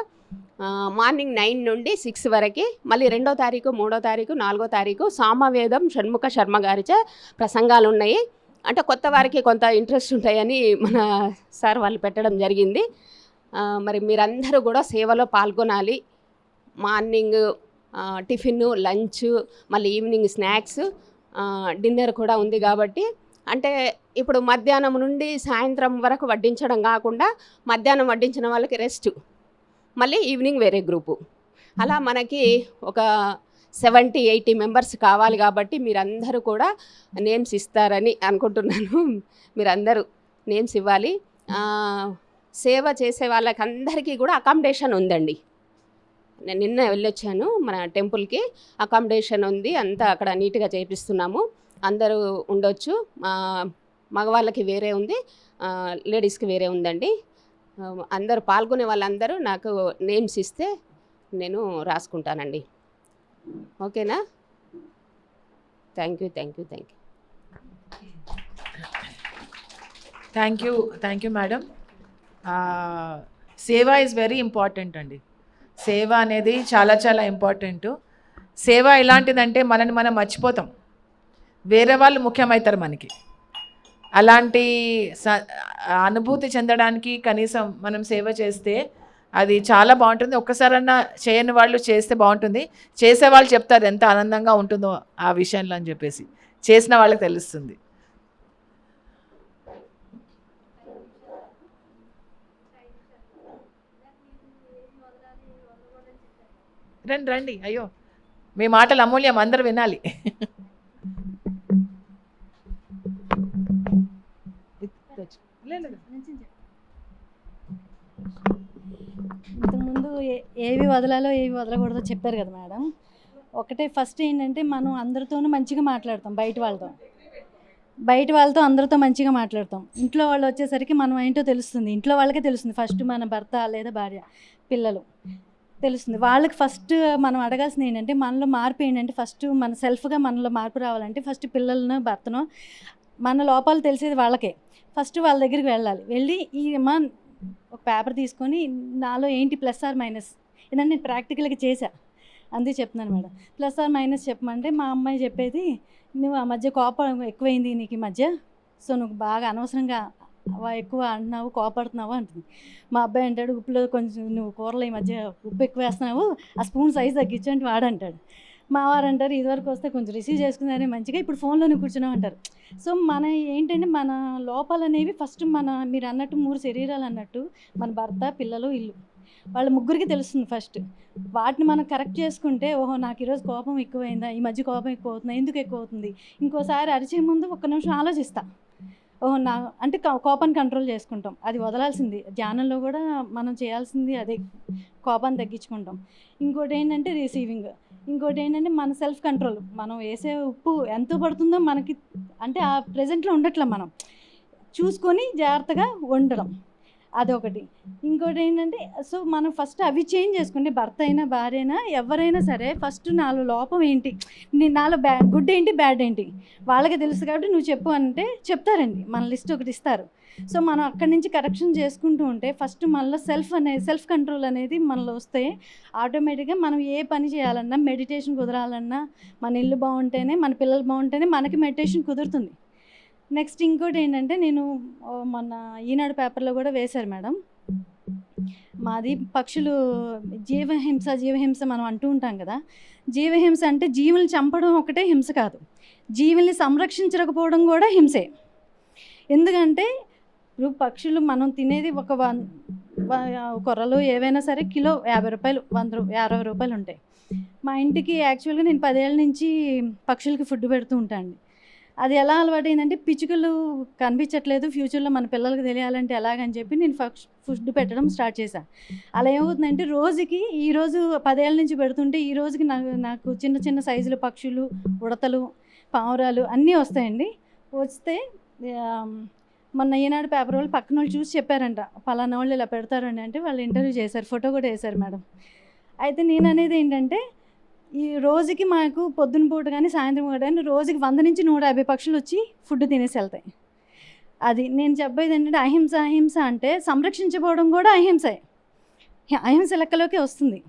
మార్నింగ్ 9 నుండి 6 వరకు, మళ్ళీ 2వ తారీఖు, 3వ తారీఖు, 4వ తారీఖు సామవేదం షణ్ముఖ శర్మ గారిచే ప్రసంగాలు ఉన్నాయి. అంటే కొత్త వారికి కొంత ఇంట్రెస్ట్ ఉంటాయని మన సార్ వాళ్ళు పెట్టడం జరిగింది. మరి మీరందరూ కూడా సేవలో పాల్గొనాలి. మార్నింగ్ టిఫిన్, లంచ్, మళ్ళీ ఈవినింగ్ స్నాక్స్, డిన్నర్ కూడా ఉంది కాబట్టి, అంటే ఇప్పుడు మధ్యాహ్నం నుండి సాయంత్రం వరకు వడ్డించడం కాకుండా మధ్యాహ్నం వడ్డించిన వాళ్ళకి రెస్ట్, మళ్ళీ ఈవినింగ్ వేరే గ్రూపు, అలా మనకి ఒక 70-80 మెంబర్స్ కావాలి. కాబట్టి మీరందరూ కూడా నేమ్స్ ఇస్తారని అనుకుంటున్నాను. మీరందరూ నేమ్స్ ఇవ్వాలి. సేవ చేసే వాళ్ళకందరికీ కూడా అకామిడేషన్ ఉందండి. నేను నిన్న వెళ్ళొచ్చాను మన టెంపుల్కి, అకామిడేషన్ ఉంది, అంతా అక్కడ నీట్గా చేపిస్తున్నాము. అందరూ ఉండొచ్చు. మగవాళ్ళకి వేరే ఉంది, లేడీస్కి వేరే ఉందండి. అందరూ పాల్గొనే వాళ్ళందరూ నాకు నేమ్స్ ఇస్తే నేను రాసుకుంటానండి. ఓకేనా? Thank you. Thank you madam. సేవ ఈజ్ వెరీ ఇంపార్టెంట్ అండి. సేవ అనేది చాలా చాలా ఇంపార్టెంట్. సేవ ఎలాంటిదంటే మనని మనం మర్చిపోతాం, వేరే వాళ్ళు ముఖ్యమవుతారు మనకి. అలాంటి అనుభూతి చెందడానికి కనీసం మనం సేవ చేస్తే అది చాలా బాగుంటుంది. ఒక్కసారన్నా చేయని వాళ్ళు చేస్తే బాగుంటుంది. చేసేవాళ్ళు చెప్తారు ఎంత ఆనందంగా ఉంటుందో ఆ విషయంలో అని చెప్పేసి, చేసిన వాళ్ళకి తెలుస్తుంది. రండి, అయ్యో మీ మాటలు అమూల్యం, అందరూ వినాలి. ఇంతకుముందు ఏవి వదలాలో ఏవి వదలకూడదో చెప్పారు కదా మేడం. ఒకటే ఫస్ట్ ఏంటంటే మనం అందరితోనూ మంచిగా మాట్లాడతాం, బయట వాళ్ళతో అందరితో మంచిగా మాట్లాడతాం. ఇంట్లో వాళ్ళు వచ్చేసరికి మనం ఏంటో తెలుస్తుంది, ఇంట్లో వాళ్ళకే తెలుస్తుంది. ఫస్ట్ మన భర్త లేదా భార్య, పిల్లలు తెలుస్తుంది. వాళ్ళకి ఫస్ట్ మనం అడగాల్సింది ఏంటంటే, మనలో మార్పు ఏంటంటే, ఫస్ట్ మన సెల్ఫ్గా మనలో మార్పు రావాలంటే ఫస్ట్ పిల్లలను, భర్తను, మన లోపాలు తెలిసేది వాళ్ళకే. ఫస్ట్ వాళ్ళ దగ్గరికి వెళ్ళి ఒక పేపర్ తీసుకొని నాలో ఏంటి ప్లస్ ఆర్ మైనస్, ఇదంటే నేను ప్రాక్టికల్గా చేశా, అందుకే చెప్తున్నాను మేడం. ప్లస్ ఆర్ మైనస్ చెప్పమంటే మా అమ్మాయి చెప్పేది, నువ్వు ఆ మధ్య కోపం ఎక్కువైంది నీకు ఈ మధ్య, సో నువ్వు బాగా అనవసరంగా ఎక్కువ అంటున్నావు, కోపడుతున్నావు అంటుంది. మా అబ్బాయి అంటాడు, ఉప్పులో కొంచెం నువ్వు కూరలో ఈ మధ్య ఉప్పు ఎక్కువ వేస్తున్నావు, ఆ స్పూన్ సైజ్ తగ్గించంటే వాడంటాడు. మా వారు అంటారు, ఇదివరకు వస్తే కొంచెం రిసీవ్ చేసుకున్నారే మంచిగా, ఇప్పుడు ఫోన్లోనే కూర్చున్నావు అంటారు. సో మన ఏంటంటే మన లోపాలు అనేవి ఫస్ట్ మీరు అన్నట్టు 3 శరీరాలు అన్నట్టు మన భర్త, పిల్లలు, ఇల్లు, వాళ్ళ ముగ్గురికి తెలుస్తుంది ఫస్ట్. వాటిని మనం కరెక్ట్ చేసుకుంటే, ఓహో నాకు ఈరోజు కోపం ఎక్కువైందా, ఈ మధ్య కోపం ఎక్కువ అవుతుందా, ఎందుకు ఎక్కువ అవుతుంది, ఇంకోసారి అరిచే ముందు 1 నిమిషం ఆలోచిస్తా, ఓహో అంటే కోపాన్ని కంట్రోల్ చేసుకుంటాం. అది వదలాల్సింది. ధ్యానంలో కూడా మనం చేయాల్సింది అదే, కోపాన్ని తగ్గించుకుంటాం. ఇంకోటి ఏంటంటే రిసీవింగ్, ఇంకోటి ఏంటంటే మన సెల్ఫ్ కంట్రోల్. మనం వేసే ఉప్పు ఎంత పడుతుందో మనకి అంటే ఆ ప్రెజెంట్లో ఉండట్లే, మనం చూసుకొని జాగ్రత్తగా ఉండడం. అదొకటి. ఇంకోటి ఏంటంటే సో మనం ఫస్ట్ అవి చేంజ్ చేసుకుంటే భర్త అయినా భార్య అయినా ఎవరైనా సరే ఫస్ట్ నాలో లోపం ఏంటి, నాలో గుడ్ ఏంటి బ్యాడ్ ఏంటి వాళ్ళకి తెలుసు కాబట్టి నువ్వు చెప్పు అంటే చెప్తారండి, మన లిస్ట్ ఒకటి ఇస్తారు. సో మనం అక్కడి నుంచి కరెక్షన్ చేసుకుంటూ ఉంటే ఫస్ట్ మనలో సెల్ఫ్ కంట్రోల్ అనేది మనలో వస్తే ఆటోమేటిక్గా మనం ఏ పని చేయాలన్నా మెడిటేషన్ కుదరాలన్నా మన ఇల్లు బాగుంటేనే మన పిల్లలు బాగుంటేనే మనకి మెడిటేషన్ కుదురుతుంది. నెక్స్ట్ ఇంకోటి ఏంటంటే నేను మొన్న ఈనాడు పేపర్లో కూడా వేశారు మేడం, మాది పక్షులు జీవహింస మనం అంటూ ఉంటాం కదా. జీవహింస అంటే జీవుల్ని చంపడం ఒకటే హింస కాదు, జీవుల్ని సంరక్షించకపోవడం కూడా హింసే. ఎందుకంటే ఇప్పుడు పక్షులు మనం తినేది ఒక కొర్రలు ఏవైనా సరే కిలో 50 రూపాయలు 50 రూపాయలు ఉంటాయి. మా ఇంటికి యాక్చువల్గా నేను 10 ఏళ్ళ నుంచి పక్షులకి ఫుడ్ పెడుతూ ఉంటాను. అది ఎలా అలవాటైందంటే పిచ్చుకలు కనిపించట్లేదు, ఫ్యూచర్లో మన పిల్లలకి తెలియాలంటే ఎలాగని చెప్పి నేను ఫుడ్ పెట్టడం స్టార్ట్ చేశాను. అలా ఏమవుతుందంటే రోజుకి ఈరోజు 10 ఏళ్ళ నుంచి పెడుతుంటే ఈ రోజుకి నాకు చిన్న చిన్న సైజుల పక్షులు, ఉడతలు, పావురాలు అన్నీ వస్తాయండి. వస్తే మొన్న ఈనాడు పేపర్ వాళ్ళు పక్కన వాళ్ళు చూసి చెప్పారంట, పలానా వాళ్ళు ఇలా పెడతారండి అంటే వాళ్ళు ఇంటర్వ్యూ చేశారు, ఫోటో కూడా వేశారు మేడం. అయితే నేను అనేది ఏంటంటే ఈ రోజుకి మాకు పొద్దున పూట కానీ సాయంత్రం పూట కానీ రోజుకి 100 నుంచి 150 పక్షులు వచ్చి ఫుడ్ తినేసి వెళ్తాయి. అది నేను చెప్పేది ఏంటంటే అహింస అంటే సంరక్షించబోవడం కూడా అహింస లెక్కలోకి వస్తుంది.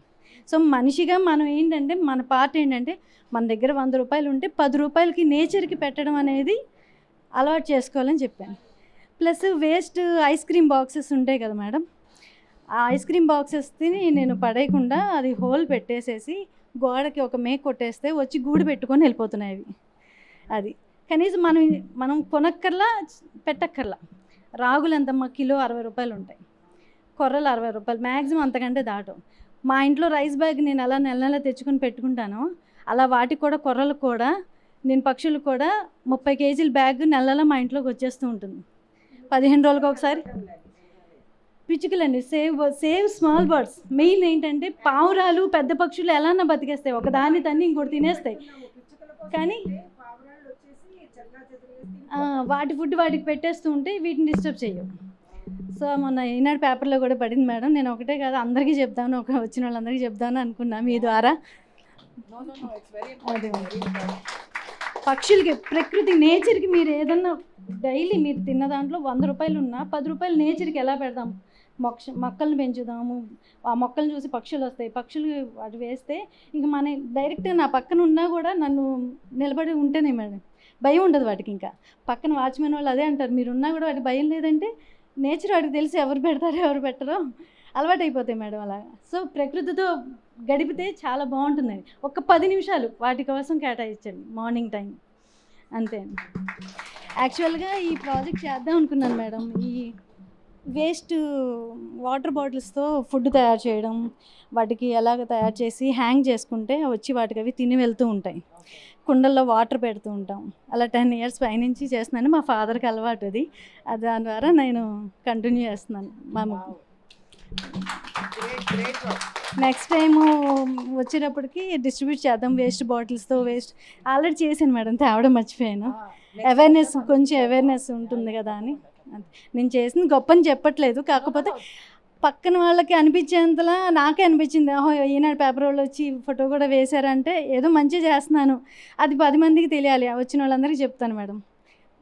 సో మనిషిగా మనం ఏంటంటే మన పార్ట్ ఏంటంటే మన దగ్గర 100 రూపాయలు ఉంటే 10 రూపాయలకి నేచర్కి పెట్టడం అనేది అలవాటు చేసుకోవాలని చెప్పాను. Plus waste ice cream boxes ఉంటాయి కదా మేడం, ఆ ఐస్ క్రీమ్ బాక్సెస్ని నేను పడేయకుండా అది హోల్ పెట్టేసేసి గోడకి ఒక మేక కొట్టేస్తే వచ్చి గూడు పెట్టుకొని వెళ్ళిపోతున్నాయి అవి. అది కనీసం మనం కొనక్కర్లా పెట్టక్కర్లా. రాగులు ఎంతమ్మా కిలో 60 రూపాయలు ఉంటాయి, కొర్రలు 60 రూపాయలు, మ్యాక్సిమం అంతకంటే దాటం. మా ఇంట్లో రైస్ బ్యాగ్ నేను ఎలా నెల తెచ్చుకొని పెట్టుకుంటానో అలా వాటికి కూడా కొర్రలు కూడా నేను పక్షులకు కూడా 30 కేజీల బ్యాగ్ నెలలో మా ఇంట్లోకి వచ్చేస్తూ ఉంటుంది. 15 రోజులకు ఒకసారి. పిచ్చుకలండి, సేవ్ స్మాల్ బర్డ్స్. మెయిన్ ఏంటంటే పావురాలు పెద్ద పక్షులు ఎలానా బతికేస్తాయి, ఒకదాన్ని తన్ని ఇంకోటి తినేస్తాయి, కానీ వాటి ఫుడ్ వాటికి పెట్టేస్తూ ఉంటే వీటిని డిస్టర్బ్ చేయవు. సో మొన్న ఈనాడు పేపర్లో కూడా పడింది మేడం, నేను ఒకటే కాదు అందరికీ చెప్తాను, వచ్చిన వాళ్ళందరికీ చెప్తాను అనుకున్నా మీ ద్వారా. అదే పక్షులకి, ప్రకృతి, నేచర్కి మీరు ఏదన్నా డైలీ మీరు తిన్న దాంట్లో 100 రూపాయలు ఉన్నా 10 రూపాయలు నేచర్కి ఎలా పెడదాం, మొక్కల్ని పెంచుదాము, ఆ మొక్కల్ని చూసి పక్షులు వస్తాయి, పక్షులు వాటి వేస్తే ఇంక మన డైరెక్ట్గా నా పక్కన ఉన్నా కూడా నన్ను నిలబడి ఉంటేనే మేడం భయం ఉండదు వాటికి. ఇంకా పక్కన వాచ్మెన్ వాళ్ళు అదే అంటారు, మీరు ఉన్నా కూడా వాటికి భయం లేదంటే నేచర్ వాటికి తెలిసి ఎవరు పెడతారో ఎవరు పెట్టరో అలవాటు అయిపోతాయి మేడం అలాగా. సో ప్రకృతితో గడిపితే చాలా బాగుంటుందండి. ఒక 10 నిమిషాలు వాటి కోసం కేటాయించండి మార్నింగ్ టైం, అంతే. యాక్చువల్గా ఈ ప్రాజెక్ట్ చేద్దాం అనుకున్నాను మేడం, ఈ వేస్ట్ వాటర్ బాటిల్స్తో ఫుడ్ తయారు చేయడం, వాటికి ఎలాగ తయారు చేసి హ్యాంగ్ చేసుకుంటే వచ్చి వాటికి అవి తిని వెళ్తూ ఉంటాయి. కుండల్లో వాటర్ పెడుతూ ఉంటాం. అలా 10 ఇయర్స్ పైనుంచి చేస్తున్నాను, మా ఫాదర్కి అలవాటు అది, దాని ద్వారా నేను కంటిన్యూ చేస్తున్నాను. మా నెక్స్ట్ టైము వచ్చేటప్పటికి డిస్ట్రిబ్యూట్ చేద్దాం వేస్ట్ బాటిల్స్తో. ఆల్రెడీ చేశాను మేడం, తేవడం మర్చిపోయాను. కొంచెం అవేర్నెస్ ఉంటుంది కదా అని నేను చేసింది గొప్పని చెప్పట్లేదు, కాకపోతే పక్కన వాళ్ళకి అనిపించేంతలా నాకే అనిపించింది, ఓహో ఈనాడు పేపర్ వాళ్ళు వచ్చి ఫోటో కూడా వేశారంటే ఏదో మంచిగా చేస్తున్నాను, అది 10 మందికి తెలియాలి, వచ్చిన వాళ్ళందరికీ చెప్తాను మేడం.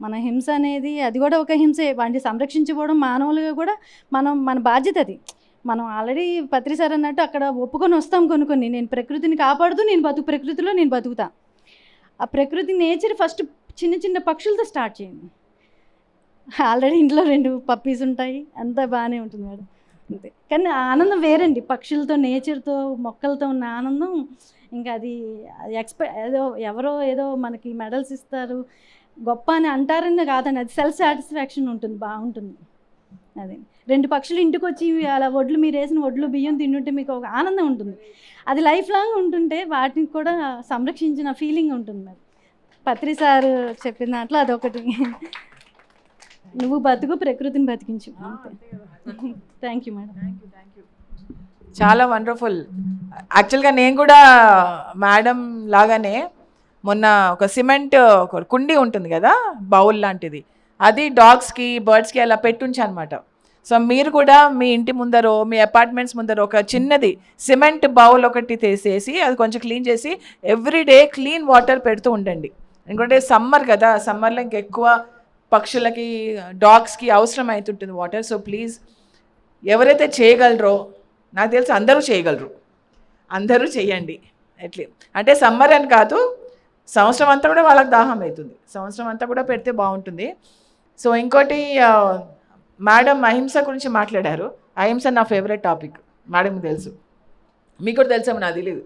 మన హింస అనేది అది కూడా ఒక హింసే, వాటిని సంరక్షించుకోవడం మానవులుగా కూడా మన బాధ్యత అది. మనం ఆల్రెడీ పత్రి సార్ అన్నట్టు అక్కడ ఒప్పుకొని వస్తాం కొన్ని. నేను ప్రకృతిని కాపాడుతూ ప్రకృతిలో నేను బతుకుతా. ఆ ప్రకృతి నేచర్ ఫస్ట్ చిన్న చిన్న పక్షులతో స్టార్ట్ చేయండి. ఆల్రెడీ ఇంట్లో 2 పప్పీస్ ఉంటాయి, అంతా బాగానే ఉంటుంది మేడం, అంతే. కానీ ఆనందం వేరండి, పక్షులతో, నేచర్తో, మొక్కలతో ఉన్న ఆనందం ఇంకా అది ఏదో మనకి మెడల్స్ ఇస్తారు గొప్ప అని అంటారని కాదండి, అది సెల్ఫ్ సాటిస్ఫాక్షన్ ఉంటుంది, బాగుంటుంది. అదే 2 పక్షులు ఇంటికి వచ్చి అలా మీరు వేసిన వడ్లు బియ్యం తింటుంటే మీకు ఒక ఆనందం ఉంటుంది, అది లైఫ్ లాంగ్ ఉంటుంటే వాటిని కూడా సంరక్షించిన ఫీలింగ్ ఉంటుంది మరి. పత్రి సార్ చెప్పిన దాంట్లో అదొకటి, నువ్వు బతుకు ప్రకృతిని బతికించు, అంతే. Thank you madam. చాలా వండర్ఫుల్. యాక్చువల్గా నేను కూడా మేడం లాగానే మొన్న ఒక సిమెంట్ కుండీ ఉంటుంది కదా, బౌల్ లాంటిది, అది డాగ్స్కి బర్డ్స్కి అలా పెట్టుంచా అనమాట. సో మీరు కూడా మీ ఇంటి ముందరో మీ అపార్ట్మెంట్స్ ముందరో ఒక చిన్నది సిమెంట్ బౌల్ ఒకటి తీసేసి అది కొంచెం క్లీన్ చేసి ఎవ్రీడే క్లీన్ వాటర్ పెడుతూ ఉండండి. ఎందుకంటే సమ్మర్ కదా, సమ్మర్లో ఇంకెక్కువ పక్షులకి డాగ్స్కి అవసరం అవుతుంటుంది వాటర్. సో ప్లీజ్ ఎవరైతే చేయగలరో, నాకు తెలిసి అందరూ చేయగలరు, అందరూ చేయండి. ఎట్లీ అంటే సమ్మర్ అని కాదు, సంవత్సరం అంతా కూడా వాళ్ళకి దాహం అవుతుంది, సంవత్సరం అంతా కూడా పెడితే బాగుంటుంది. సో ఇంకోటి మేడం అహింస గురించి మాట్లాడారు. అహింస నా ఫేవరెట్ టాపిక్, మేడం తెలుసు, మీకు కూడా తెలుసామో నాకు తెలియదు.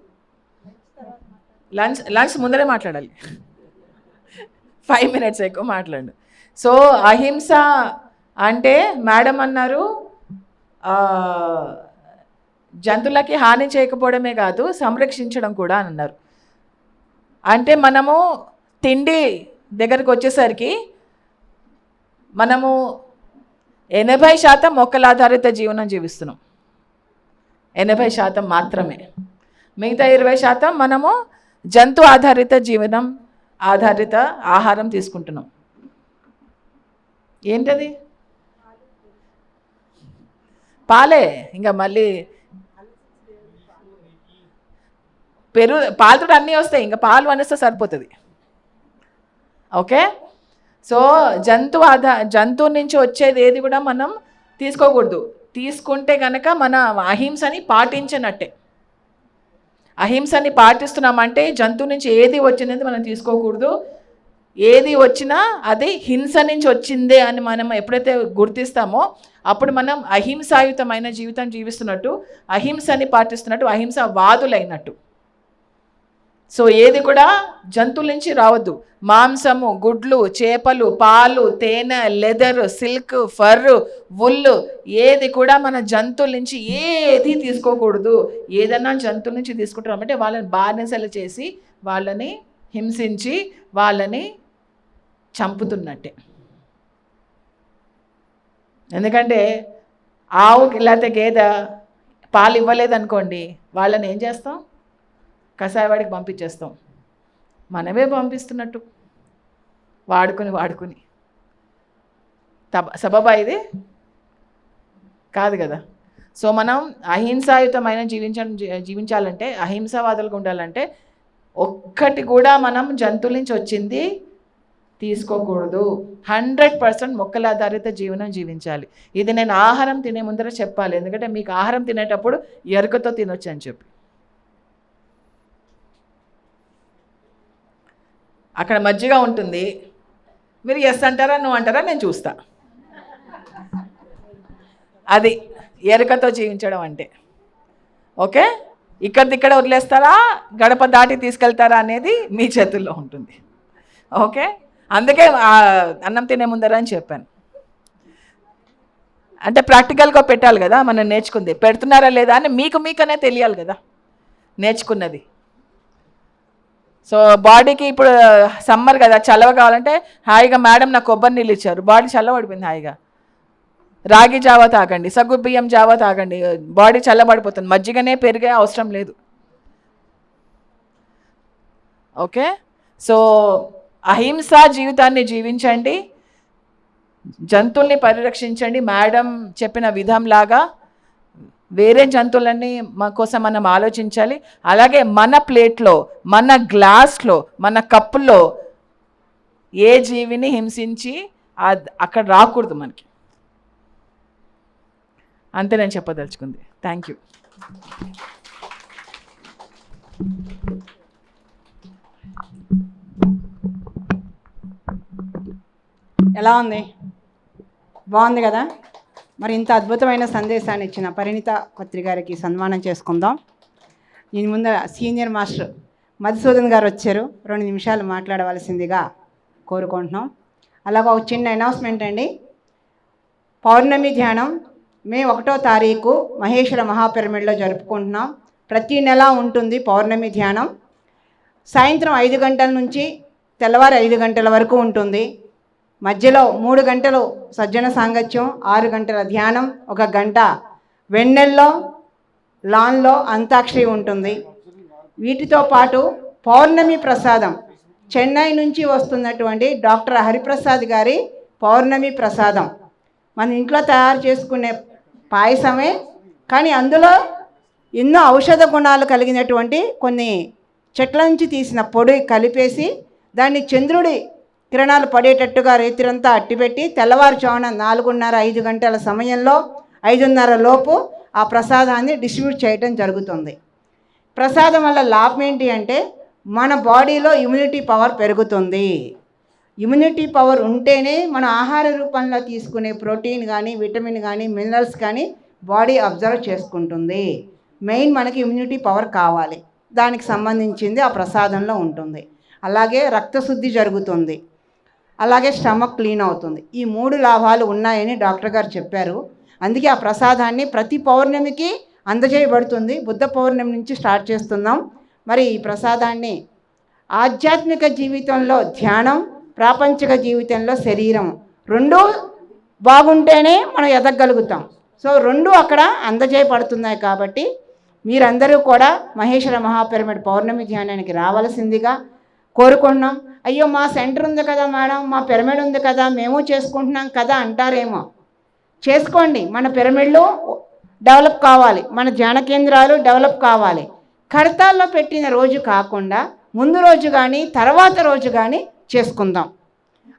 లంచ్ ముందరే మాట్లాడాలి, 5 minutes ఎక్కువ మాట్లాడు. సో అహింస అంటే మేడం అన్నారు జంతువులకి హాని చేయకపోవడమే కాదు సంరక్షించడం కూడా అని అన్నారు. అంటే మనము తిండి దగ్గరికి వచ్చేసరికి మనము 80% మొక్కల ఆధారిత జీవనం జీవిస్తున్నాం, 80% మాత్రమే. మిగతా 20% మనము జంతు ఆధారిత జీవనం ఆధారిత ఆహారం తీసుకుంటున్నాం. ఏంటది? పాలే. ఇంకా మళ్ళీ పాలతో అన్నీ వస్తాయి, ఇంకా పాలు అనేస్తే సరిపోతుంది. ఓకే, సో జంతువు నుంచి వచ్చేది ఏది కూడా మనం తీసుకోకూడదు. తీసుకుంటే కనుక మన అహింసని పాటించినట్టే. అహింసని పాటిస్తున్నామంటే జంతువు నుంచి ఏది వచ్చినది మనం తీసుకోకూడదు. ఏది వచ్చినా అది హింస నుంచి వచ్చిందే అని మనం ఎప్పుడైతే గుర్తిస్తామో అప్పుడు మనం అహింసాయుతమైన జీవితం జీవిస్తున్నట్టు, అహింసని పాటిస్తున్నట్టు, అహింస వాదులైనట్టు. సో ఏది కూడా జంతువుల నుంచి రావద్దు. మాంసము, గుడ్లు, చేపలు, పాలు, తేనె, లెదర్, సిల్క్, ఫర్, వుల్ ఏది కూడా మన జంతువుల నుంచి ఏది తీసుకోకూడదు. ఏదన్నా జంతువుల నుంచి తీసుకుంటామంటే వాళ్ళని బానిసలు చేసి, వాళ్ళని హింసించి, వాళ్ళని చంపుతున్నట్టే. ఎందుకంటే ఆవుకి లేకపోతే గేదె పాలు ఇవ్వలేదనుకోండి, వాళ్ళని ఏం చేస్తాం? కషాయవాడికి పంపించేస్తాం. మనమే పంపిస్తున్నట్టు వాడుకుని సబబా ఇది కాదు కదా. సో మనం అహింసాయుతమైన జీవించాలంటే, అహింసావాదులుగా ఉండాలంటే ఒక్కటి కూడా మనం జంతువుల నుంచి వచ్చింది తీసుకోకూడదు. 100% మొక్కల ఆధారిత జీవనం జీవించాలి. ఇది నేను ఆహారం తినే ముందర చెప్పాలి, ఎందుకంటే మీకు ఆహారం తినేటప్పుడు ఎరుకతో తినొచ్చు అని చెప్పి. అక్కడ మజ్జిగ ఉంటుంది, మీరు ఎస్ అంటారా నో అంటారా నేను చూస్తా. అది ఎరుకతో జీవించడం అంటే. ఓకే, ఇక్కడ వదిలేస్తారా, గడప దాటి తీసుకెళ్తారా అనేది మీ చేతుల్లో ఉంటుంది. ఓకే, అందుకే అన్నం తినే ముందర అని చెప్పాను. అంటే ప్రాక్టికల్గా పెట్టాలి కదా, మనం నేర్చుకుంది పెడుతున్నారా లేదా అని మీకనే తెలియాలి కదా నేర్చుకున్నది. సో బాడీకి ఇప్పుడు సమ్మర్ కదా, చలవ కావాలంటే హాయిగా మేడం నాకు కొబ్బరి నీళ్ళు ఇచ్చారు, బాడీ చల్లబడిపోయింది. హాయిగా రాగి జావా తాగండి, సగ్గు బియ్యం జావా తాగండి, బాడీ చల్లబడిపోతుంది. మజ్జిగనే పెరిగే అవసరం లేదు. ఓకే, సో అహింసా జీవితాన్ని జీవించండి, జంతువుల్ని పరిరక్షించండి. మేడం చెప్పిన విధంలాగా వేరే జంతువులన్నీ మా కోసం మనం ఆలోచించాలి. అలాగే మన ప్లేట్లో, మన గ్లాస్లో, మన కప్పుల్లో ఏ జీవిని హింసించి అక్కడ రాకూడదు మనకి. అంతే నేను చెప్పదలుచుకుంది. Thank you. ఎలా ఉంది? బాగుంది కదా. మరి ఇంత అద్భుతమైన సందేశాన్ని ఇచ్చిన పరిణిత కొత్రి గారికి సన్మానం చేసుకుందాం. నేను ముందు సీనియర్ మాస్టర్ మధుసూదన్ గారు వచ్చారు, 2 నిమిషాలు మాట్లాడవలసిందిగా కోరుకుంటున్నాం. అలాగే ఒక చిన్న అనౌన్స్మెంట్ అండి. పౌర్ణమి ధ్యానం మే 1వ తారీఖు మహేశ్వర మహాపిరమిడ్లో జరుపుకుంటున్నాం. ప్రతి నెల ఉంటుంది పౌర్ణమి ధ్యానం. సాయంత్రం 5 గంటల నుంచి తెల్లవారు 5 గంటల వరకు ఉంటుంది. మధ్యలో 3 గంటలు సజ్జన సాంగత్యం, 6 గంటల ధ్యానం, 1 గంట వెన్నెల్లో లాన్లో అంతాక్షరి ఉంటుంది. వీటితో పాటు పౌర్ణమి ప్రసాదం చెన్నై నుంచి వస్తున్నటువంటి డాక్టర్ హరిప్రసాద్ గారి పౌర్ణమి ప్రసాదం మన ఇంట్లో తయారు చేసుకునే పాయసమే, కానీ అందులో ఎన్నో ఔషధ గుణాలు కలిగినటువంటి కొన్ని చెట్ల నుంచి తీసిన పొడి కలిపేసి దాన్ని చంద్రుడి కిరణాలు పడేటట్టుగా రేతిరంతా అట్టిపెట్టి తెల్లవారుజామున 4:30-5 గంటల సమయంలో 5:30 లోపు ఆ ప్రసాదాన్ని డిస్ట్రిబ్యూట్ చేయడం జరుగుతుంది. ప్రసాదం వల్ల లాభం ఏంటి అంటే మన బాడీలో ఇమ్యూనిటీ పవర్ పెరుగుతుంది. ఇమ్యూనిటీ పవర్ ఉంటేనే మన ఆహార రూపంలో తీసుకునే ప్రోటీన్ కానీ విటమిన్ కానీ మినరల్స్ కానీ బాడీ అబ్జర్వ్ చేసుకుంటుంది. మెయిన్ మనకి ఇమ్యూనిటీ పవర్ కావాలి, దానికి సంబంధించింది ఆ ప్రసాదంలో ఉంటుంది. అలాగే రక్తశుద్ధి జరుగుతుంది, అలాగే స్టమక్ క్లీన్ అవుతుంది. ఈ 3 లాభాలు ఉన్నాయని డాక్టర్ గారు చెప్పారు. అందుకే ఆ ప్రసాదాన్ని ప్రతి పౌర్ణమికి అందజేయబడుతుంది. బుద్ధ పౌర్ణమి నుంచి స్టార్ట్ చేస్తున్నాం. మరి ఈ ప్రసాదాన్ని ఆధ్యాత్మిక జీవితంలో ధ్యానం, ప్రాపంచిక జీవితంలో శరీరం 2 బాగుంటేనే మనం ఎదగలుగుతాం. సో 2 అక్కడ అందజేయబడుతున్నాయి. కాబట్టి మీరందరూ కూడా మహేశ్వర మహాపిరమిడ్ పౌర్ణమి ధ్యానానికి రావాల్సిందిగా కోరుకుంటున్నాం. అయ్యో మా సెంటర్ ఉంది కదా మేడం, మా పిరమిడ్ ఉంది కదా, మేము చేసుకుంటున్నాం కదా అంటారేమో. చేసుకోండి, మన పిరమిడ్లు డెవలప్ కావాలి, మన ధ్యాన కేంద్రాలు డెవలప్ కావాలి. కడతాల్లో పెట్టిన రోజు కాకుండా ముందు రోజు కానీ తర్వాత రోజు కానీ చేసుకుందాం.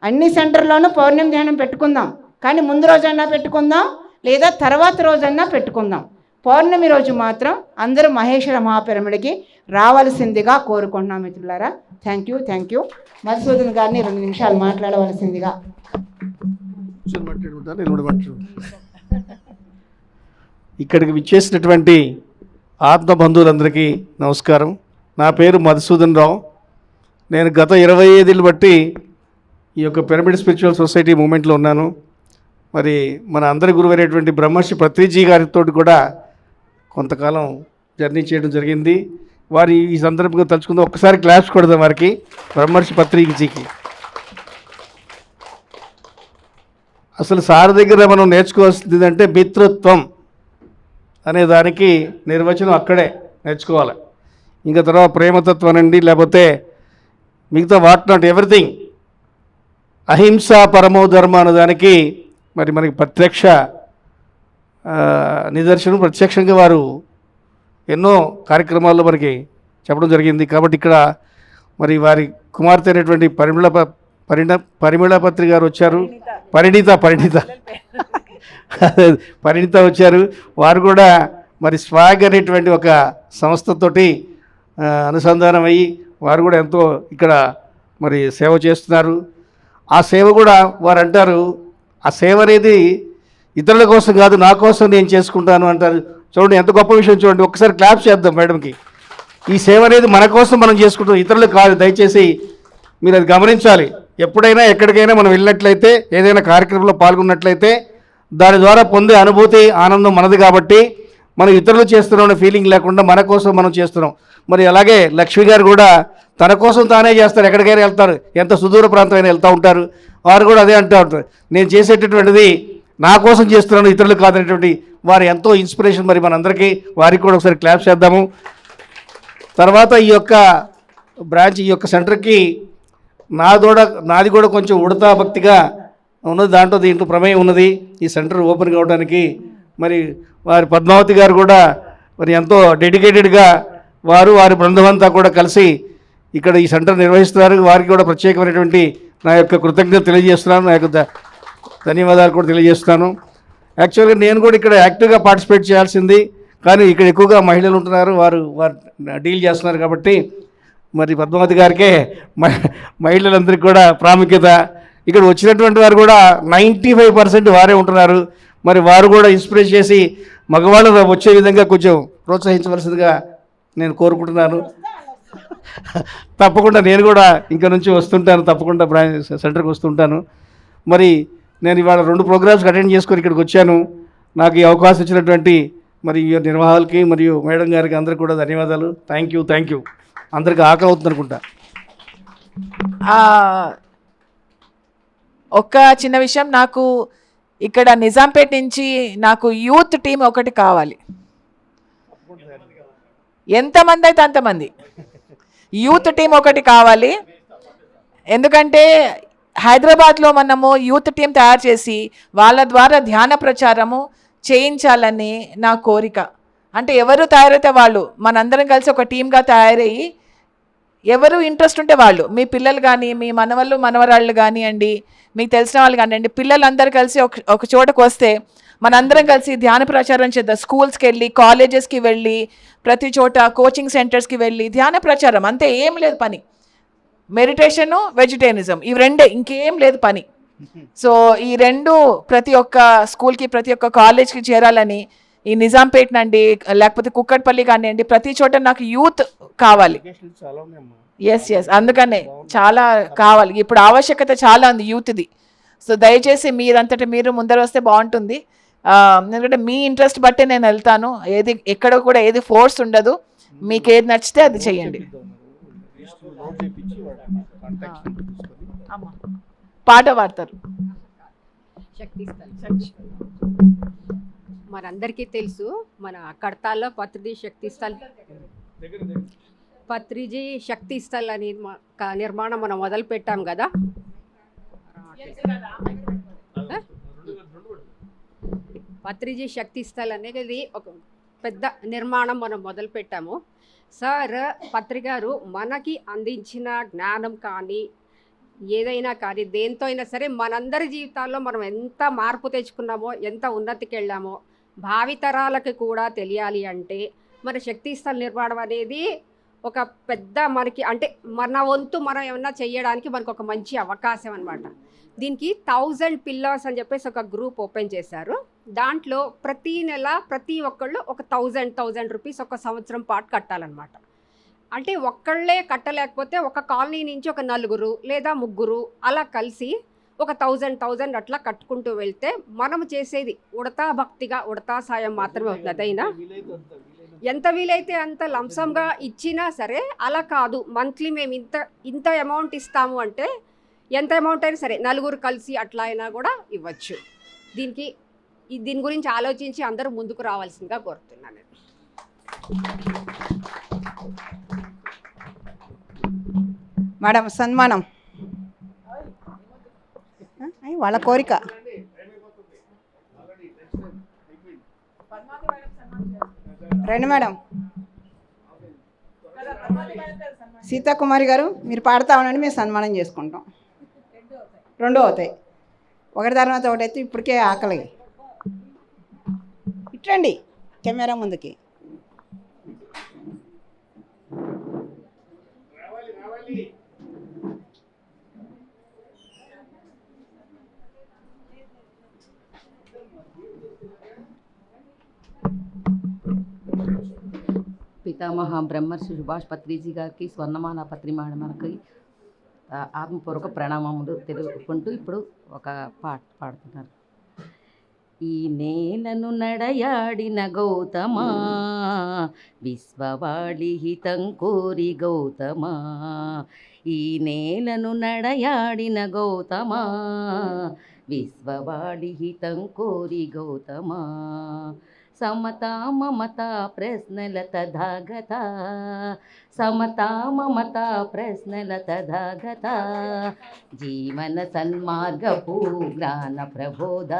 అన్ని సెంటర్లోనూ పౌర్ణమి ధ్యానం పెట్టుకుందాం, కానీ ముందు రోజన్నా పెట్టుకుందాం లేదా తర్వాత రోజన్నా పెట్టుకుందాం. పౌర్ణమి రోజు మాత్రం అందరూ మహేశ్వర మహాపిరమిడ్కి రావాల్సిందిగా కోరుకుంటున్నాం మిత్రులారా. Thank you. మధుసూదన్ గారిని 2 నిమిషాలు మాట్లాడవలసిందిగా. ఇక్కడికి విచ్చేసినటువంటి ఆత్మ బంధువులందరికీ నమస్కారం. నా పేరు మధుసూదన్ రావు. నేను గత 25 ఏళ్ళు బట్టి ఈ యొక్క పిరమిడ్ స్పిరిచువల్ సొసైటీ మూమెంట్లో ఉన్నాను. మరి మన అందరి గురువైనటువంటి బ్రహ్మర్షి పత్రిజీ గారితో కూడా కొంతకాలం జర్నీ చేయడం జరిగింది. వారి ఈ సందర్భంగా తలుచుకుందాం, ఒక్కసారి క్లాప్స్ కొడదాం వారికి, బ్రహ్మర్షి పత్రిజీకి. అసలు సార్ దగ్గర మనం నేర్చుకోవాల్సింది అంటే మిత్రత్వం అనే దానికి నిర్వచనం అక్కడే నేర్చుకోవాలి. ఇంకా తర్వాత ప్రేమతత్వం అండి, లేకపోతే మిగతా వాట్ నాట్ ఎవ్రీథింగ్, అహింస పరమో ధర్మ అనే దానికి మరి మనకి ప్రత్యక్ష నిదర్శనం. ప్రత్యక్షంగా వారు ఎన్నో కార్యక్రమాల్లో మనకి చెప్పడం జరిగింది. కాబట్టి ఇక్కడ మరి వారి కుమార్తె అయినటువంటి పరిమళపత్రి గారు వచ్చారు, పరిణిత వచ్చారు. వారు కూడా మరి స్వాగ్ అనేటువంటి ఒక సంస్థతోటి అనుసంధానం అయ్యి వారు కూడా ఎంతో ఇక్కడ మరి సేవ చేస్తున్నారు. ఆ సేవ కూడా వారు అంటారు, ఆ సేవ అనేది ఇతరుల కోసం కాదు, నా కోసం నేను చేసుకుంటాను అంటారు. చూడండి ఎంత గొప్ప విషయం, చూడండి. ఒకసారి క్లాప్ చేద్దాం మేడంకి. ఈ సేవ అనేది మన కోసం మనం చేసుకుంటాం, ఇతరులు కాదు. దయచేసి మీరు అది గమనించాలి. ఎప్పుడైనా ఎక్కడికైనా మనం వెళ్ళినట్లయితే, ఏదైనా కార్యక్రమంలో పాల్గొన్నట్లయితే దాని ద్వారా పొందే అనుభూతి ఆనందం మనది. కాబట్టి మనం ఇతరులు చేస్తున్నాం ఫీలింగ్ లేకుండా మన కోసం మనం చేస్తున్నాం. మరి అలాగే లక్ష్మి గారు కూడా తన కోసం తానే చేస్తారు, ఎక్కడికైనా వెళ్తారు, ఎంత సుదూర ప్రాంతమైనా వెళ్తూ ఉంటారు. వారు కూడా అదే అంటూ ఉంటారు, నేను చేసేటటువంటిది నా కోసం చేస్తున్నాను, ఇతరులు కాదనేటువంటి వారు ఎంతో ఇన్స్పిరేషన్. మరి మనందరికీ వారికి కూడా ఒకసారి క్లాప్ చేద్దాము. తర్వాత ఈ యొక్క బ్రాంచ్, ఈ యొక్క సెంటర్కి నాది కూడా కొంచెం ఉడతా భక్తిగా ఉన్నది, దీంట్లో ప్రమేయం ఉన్నది. ఈ సెంటర్ ఓపెన్ కావడానికి మరి వారి పద్మావతి గారు కూడా మరి ఎంతో డెడికేటెడ్గా వారి బృందం అంతా కూడా కలిసి ఇక్కడ ఈ సెంటర్ నిర్వహిస్తున్నారు. వారికి కూడా ప్రత్యేకమైనటువంటి నా యొక్క కృతజ్ఞత తెలియజేస్తున్నాను, నా యొక్క ధన్యవాదాలు కూడా తెలియజేస్తున్నాను. యాక్చువల్గా నేను కూడా ఇక్కడ యాక్టివ్గా పార్టిసిపేట్ చేయాల్సింది, కానీ ఇక్కడ ఎక్కువగా మహిళలు ఉంటున్నారు, వారు డీల్ చేస్తున్నారు. కాబట్టి మరి పద్మావతి గారికే మహిళలందరికీ కూడా ప్రాముఖ్యత. ఇక్కడ వచ్చినటువంటి వారు కూడా 95% వారే ఉంటున్నారు. మరి వారు కూడా ఇన్స్పిరేట్ చేసి మగవాళ్ళు వచ్చే విధంగా కొంచెం ప్రోత్సహించవలసిందిగా నేను కోరుకుంటున్నాను. తప్పకుండా నేను కూడా ఇంకా నుంచి వస్తుంటాను, తప్పకుండా సెంటర్కి వస్తుంటాను. మరి నేను ఇవాళ 2 ప్రోగ్రామ్స్ అటెండ్ చేసుకొని ఇక్కడికి వచ్చాను. నాకు ఈ అవకాశం ఇచ్చినటువంటి మరి నిర్వాహకులకి మరియు మేడం గారికి అందరికీ కూడా ధన్యవాదాలు. Thank you. అందరికీ ఆకలి అవుతుంది అనుకుంటా. ఒక్క చిన్న విషయం, నాకు ఇక్కడ నిజాంపేట నుంచి నాకు యూత్ టీం ఒకటి కావాలి. ఎంతమంది అయితే అంతమంది యూత్ టీం ఒకటి కావాలి. ఎందుకంటే హైదరాబాద్లో మనము యూత్ టీం తయారు చేసి వాళ్ళ ద్వారా ధ్యాన ప్రచారము చేయించాలని నా కోరిక. అంటే ఎవరు తయారైతే వాళ్ళు మనందరం కలిసి ఒక టీమ్గా తయారయ్యి ఎవరు ఇంట్రెస్ట్ ఉంటే వాళ్ళు, మీ పిల్లలు కానీ మీ మనవళ్ళు మనవరాళ్ళు కానివ్వండి, మీకు తెలిసిన వాళ్ళు కానివ్వండి, పిల్లలందరూ కలిసి ఒక చోటకు వస్తే మనందరం కలిసి ధ్యాన ప్రచారం చేద్దాం. స్కూల్స్కి వెళ్ళి, కాలేజెస్కి వెళ్ళి, ప్రతి చోట కోచింగ్ సెంటర్స్కి వెళ్ళి ధ్యాన ప్రచారం, అంతే, ఏం లేదు పని. మెడిటేషను, వెజిటేరియనిజం, ఇవి రెండే, ఇంకేం లేదు పని. సో ఈ రెండు ప్రతి ఒక్క స్కూల్కి, ప్రతి ఒక్క కాలేజ్కి చేరాలని, ఈ నిజాంపేట నండి లేకపోతే కుక్కట్పల్లి కానివ్వండి, ప్రతి చోట నాకు యూత్ కావాలి. ఎస్ అందుకనే చాలా కావాలి, ఇప్పుడు ఆవశ్యకత చాలా ఉంది యూత్ది. సో దయచేసి మీరంతటా మీరు ముందర వస్తే బాగుంటుంది. ఎందుకంటే మీ ఇంట్రెస్ట్ బట్టే నేను వెళ్తాను, ఏది ఎక్కడ కూడా ఏది ఫోర్స్ ఉండదు, మీకు ఏది నచ్చితే అది చెయ్యండి. పాట పాడతారు. శక్తి మనందరికీ తెలుసు, మన కడతాల్లో పత్రిజీ శక్తి స్థల్ అనేది నిర్మాణం మనం మొదలు పెట్టాం కదా. పత్రిజీ శక్తి స్థల్ అనేది ఒక పెద్ద నిర్మాణం మనం మొదలు పెట్టాము. సార్ పత్రి గారు మనకి అందించిన జ్ఞానం కానీ ఏదైనా కానీ దేంతో అయినా సరే మనందరి జీవితాల్లో మనం ఎంత మార్పు తెచ్చుకున్నామో, ఎంత ఉన్నతికి వెళ్ళామో భావితరాలకు కూడా తెలియాలి అంటే మన శక్తి స్థల్ నిర్మాణం అనేది ఒక పెద్ద మనకి, అంటే మన వంతు మనం ఏమన్నా చేయడానికి మనకు ఒక మంచి అవకాశం అనమాట. దీనికి 1000 పిల్లర్స్ అని చెప్పేసి ఒక గ్రూప్ ఓపెన్ చేశారు. దాంట్లో ప్రతి నెల ప్రతి ఒక్కళ్ళు ఒక 1000 రూపీస్ ఒక సంవత్సరం పాటు కట్టాలన్నమాట. అంటే ఒక్కళ్ళే కట్టలేకపోతే ఒక కాలనీ నుంచి ఒక 4 లేదా 3 అలా కలిసి ఒక 1000 అట్లా కట్టుకుంటూ వెళ్తే మనం చేసేది ఉడతా భక్తిగా, ఉడతా సాయం మాత్రమే అవుతుంది. అదైనా ఎంత వీలైతే అంత లంసంగా ఇచ్చినా సరే, అలా కాదు మంత్లీ మేము ఇంత అమౌంట్ ఇస్తాము అంటే ఎంత అమౌంట్ అయినా సరే 4 కలిసి అట్లా అయినా కూడా ఇవ్వచ్చు. దీని గురించి ఆలోచించి అందరూ ముందుకు రావాల్సిందిగా కోరుతున్నాను. మేడం సన్మానం వాళ్ళ కోరిక. రండి మేడం. సీతాకుమారి గారు మీరు పాడుతూ ఉండండి, మేము సన్మానం చేసుకుంటాం. 2 అవుతాయి, ఒకటి తర్వాత ఒకటి అయితే ఇప్పటికే ఆకలి. ఇట్రండి కెమెరా ముందుకి. పితామహ బ్రహ్మర్షి సుభాష్ పత్రిజీ గారికి స్వర్ణమాల పత్రిమాణకి ఆత్మపూర్వక ప్రణామములు తెలుపుకుంటూ ఇప్పుడు ఒక పాట పాడుతున్నారు. ఈ నేలను నడయాడిన గౌతమా, విశ్వవాళి హితం కోరి గౌతమా. ఈ నేలను నడయాడిన గౌతమా, విశ్వవాళి హితం కోరి గౌతమా. సమతా మమతా ప్రశ్నల తథాగత, సమతా మమతా ప్రశ్నల తథాగత. జీవన సన్మార్గపు జ్ఞాన ప్రబోధ,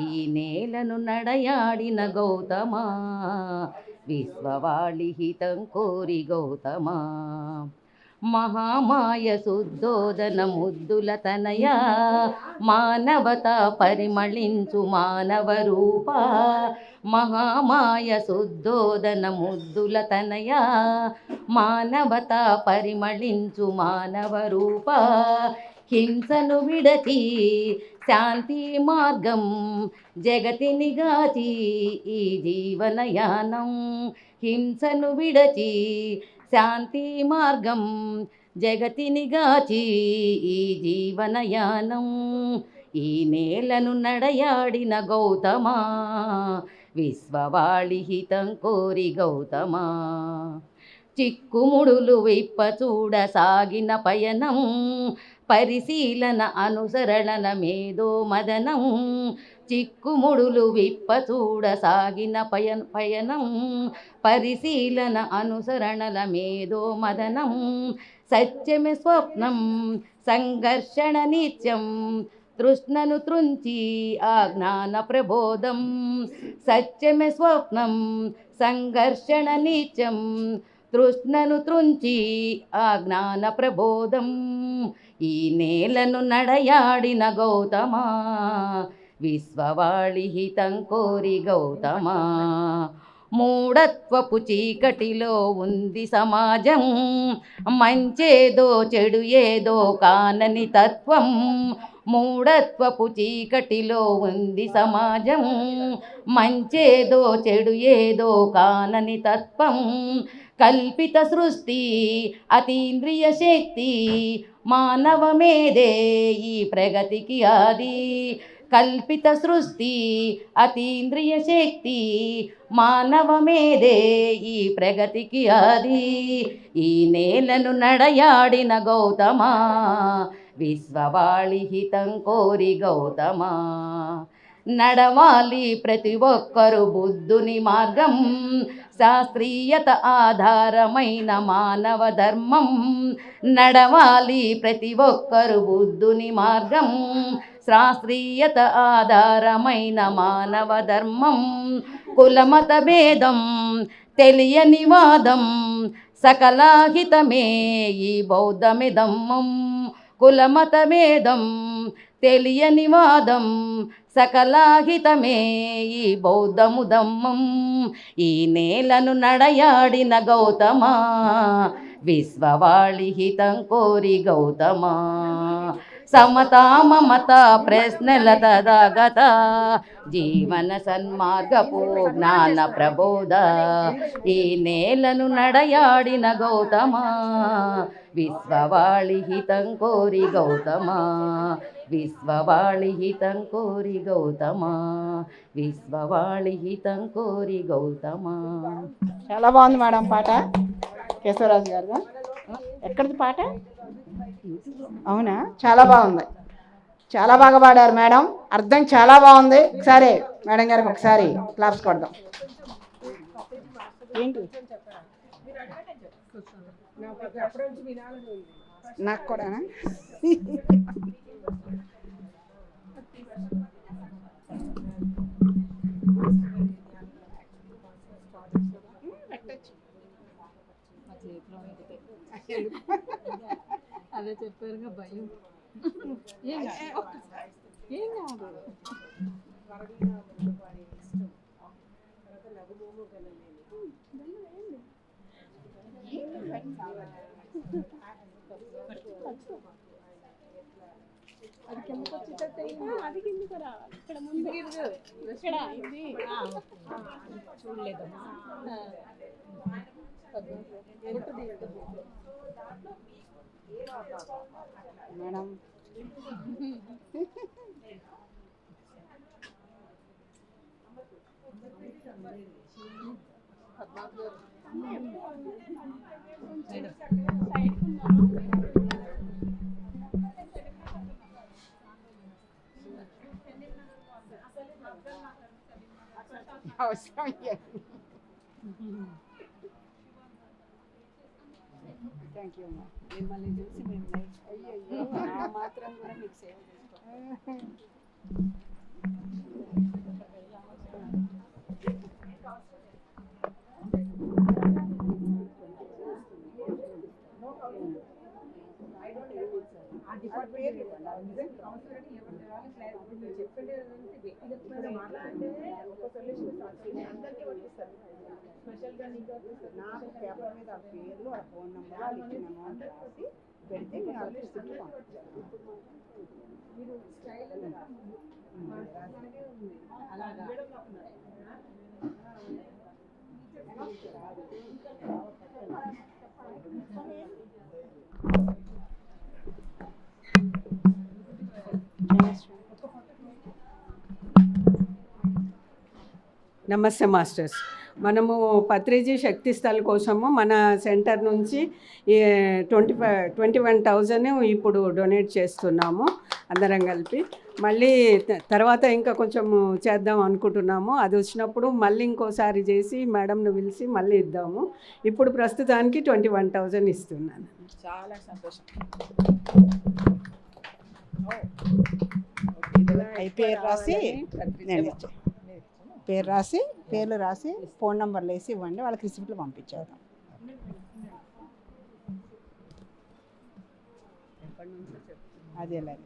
ఈ నేలను నడయాడిన గౌతమా, విశ్వవాళి హితం కోరి గౌతమా. మహామాయ శుద్ధోదన ముద్దుల తనయ, మానవత పరిమళించు మానవ రూప. మహామాయ శుద్ధోదన ముద్దుల తనయ, మానవత పరిమళించు మానవ రూప. హింసను విడచి శాంతి మార్గం జగతిని గాచి ఈ జీవనయానం. హింసను విడచి శాంతి మార్గం జగతిని గాచి ఈ జీవనయానం. ఈ నేలను నడయాడిన గౌతమా, విశ్వవాళి హితం కోరి గౌతమా. చిక్కుముడులు విప్ప చూడ సాగిన పయనం, పరిశీలన అనుసరణల మేధో మదనం. చిక్కుముడులు విప్పచూడ సాగిన పయనం పరిశీలన అనుసరణల మేధో మదనం సత్యమే స్వప్నం సంఘర్షణ నిత్యం తృష్ణను త్రుంచి ఆ జ్ఞాన ప్రబోధం సత్యమే స్వప్నం సంఘర్షణ నిత్యం తృష్ణను త్రుంచి ఆ జ్ఞాన ప్రబోధం ఈ నేలను నడయాడిన గౌతమా విశ్వవాళి హితం కోరి గౌతమా మూఢత్వపు చీకటిలో ఉంది సమాజం మంచేదో చెడు ఏదో కానని తత్వం మూఢత్వపు చీకటిలో ఉంది సమాజం మంచేదో చెడు ఏదో కానని తత్వం కల్పిత సృష్టి అతీంద్రియ శక్తి మానవ మేధే ఈ ప్రగతికి ఆది కల్పిత సృష్టి అతీంద్రియ శక్తి మానవ మేధే ఈ ప్రగతికి ఆది ఈ నేలను నడయాడిన గౌతమా విశ్వవాళి హితం కోరి గౌతమా నడవాలి ప్రతి ఒక్కరు బుద్ధుని మార్గం శాస్త్రీయత ఆధారమైన మానవ ధర్మం నడవాలి ప్రతి ఒక్కరు బుద్ధుని మార్గం శాస్త్రీయత ఆధారమైన మానవ ధర్మం కులమత భేదం తెలియని వాదం సకలాహితమే ఈ బౌద్ధమే ధమ్మం కులమత భేదం తెలియని వాదం సకలాహితమే ఈ బౌద్ధము ధమ్మం ఈ నేలను నడయాడిన గౌతమా విశ్వవాళి హితం కోరి గౌతమా సమతా మమత ప్రశ్నల తదాగత జీవన సన్మార్గపు జ్ఞాన ప్రబోధ ఈ నేలను నడయాడిన గౌతమా విశ్వవాళి హితం కోరి గౌతమా విశ్వవాళి హితం కోరి గౌతమా విశ్వవాళి హితం కోరి గౌతమా. చాలా బాగుంది మేడం పాట. కేశవరాజు గారు ఎక్కడిది పాట? అవునా, చాలా బాగుంది. చాలా బాగా పాడారు మేడం. అర్థం చాలా బాగుంది. ఒకసారి మేడం గారికి ఒకసారి క్లాప్స్ కొడదాం. ఏంటి నాకు కూడా అదే చెప్పారుగా భయం ఏం కాదు. అది కిందకు వచ్చేటట్టు అది కిందకు రా. ఇక్కడ ముందు ఇక్కడ ఇది చూడలేదమ్మా. మేడం అవసరం థ్యాంక్ యూ అమ్మా. మిమ్మల్ని చూసి మేము అయ్యో మాత్రం కూడా మీకు సేవ చేస్తాం. నాకు పేపర్ మీద ఆ పేర్లు ఆ ఫోన్ నెంబర్ వాళ్ళు ఇచ్చిన అమౌంట్ రాసి పెడితే నేను వాళ్ళకి ఇస్తున్నాను. నమస్తే మాస్టర్స్. మనము పత్రిజీ శక్తి స్థల్ కోసము మన సెంటర్ నుంచి 21,000 ఇప్పుడు డొనేట్ చేస్తున్నాము. అందరం కలిపి. మళ్ళీ తర్వాత ఇంకా కొంచెం చేద్దాం అనుకుంటున్నాము. అది వచ్చినప్పుడు మళ్ళీ ఇంకోసారి చేసి మేడంను పిలిచి మళ్ళీ ఇద్దాము. ఇప్పుడు ప్రస్తుతానికి 21,000 ఇస్తున్నాను. చాలా సంతోషం. పేరు రాసి నేను ఇచ్చే పేర్లు రాసి ఫోన్ నెంబర్లు వేసి ఇవ్వండి, వాళ్ళకి రిసిప్ట్లు పంపించేద్దాం. అదేలాగే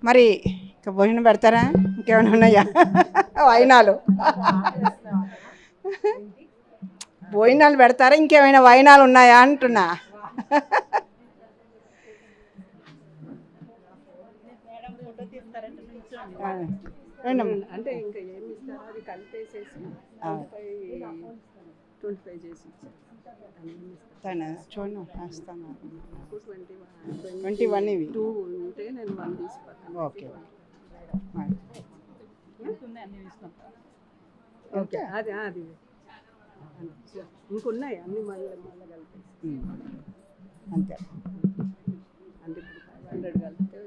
మరి ఇంకా భోజనం పెడతారా? ఇంకేమైనా ఉన్నాయా వైనాలు? భోజనాలు పెడతారా? ఇంకేమైనా వైనాలు ఉన్నాయా అంటున్నా. అంటే ఇంకా ఏమి ఇస్తారో అది కలిపేసేసి 25 చేసి చూడండి వేస్తాను. 21 ఇవి 2 ఉంటే నేను 1 తీసుకుంటాను. ఓకే ఓకే అది ఇంకున్నాయి అన్ని మళ్ళీ కలిపేసి అంతే. అంటే ఇప్పుడు 500 కలిపితే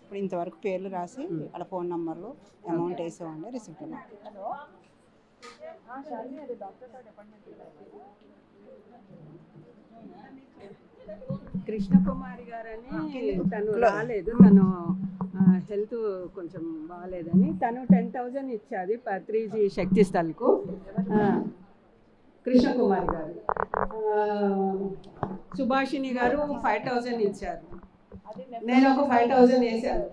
ఇప్పుడు ఇంతవరకు పేర్లు రాసి వాళ్ళ ఫోన్ నెంబర్లు అమౌంట్ వేసేవాడి రిసిప్ట్. కృష్ణకుమారి గారని తను రాలేదు, తను హెల్త్ కొంచెం బాగాలేదని తను 10,000 ఇచ్చాది పత్రిజీ శక్తి స్థల్కు. కృష్ణకుమారి గారు, సుభాషిణి గారు 5,000 ఇచ్చారు. నేను ఒక 5,000 వేసాను.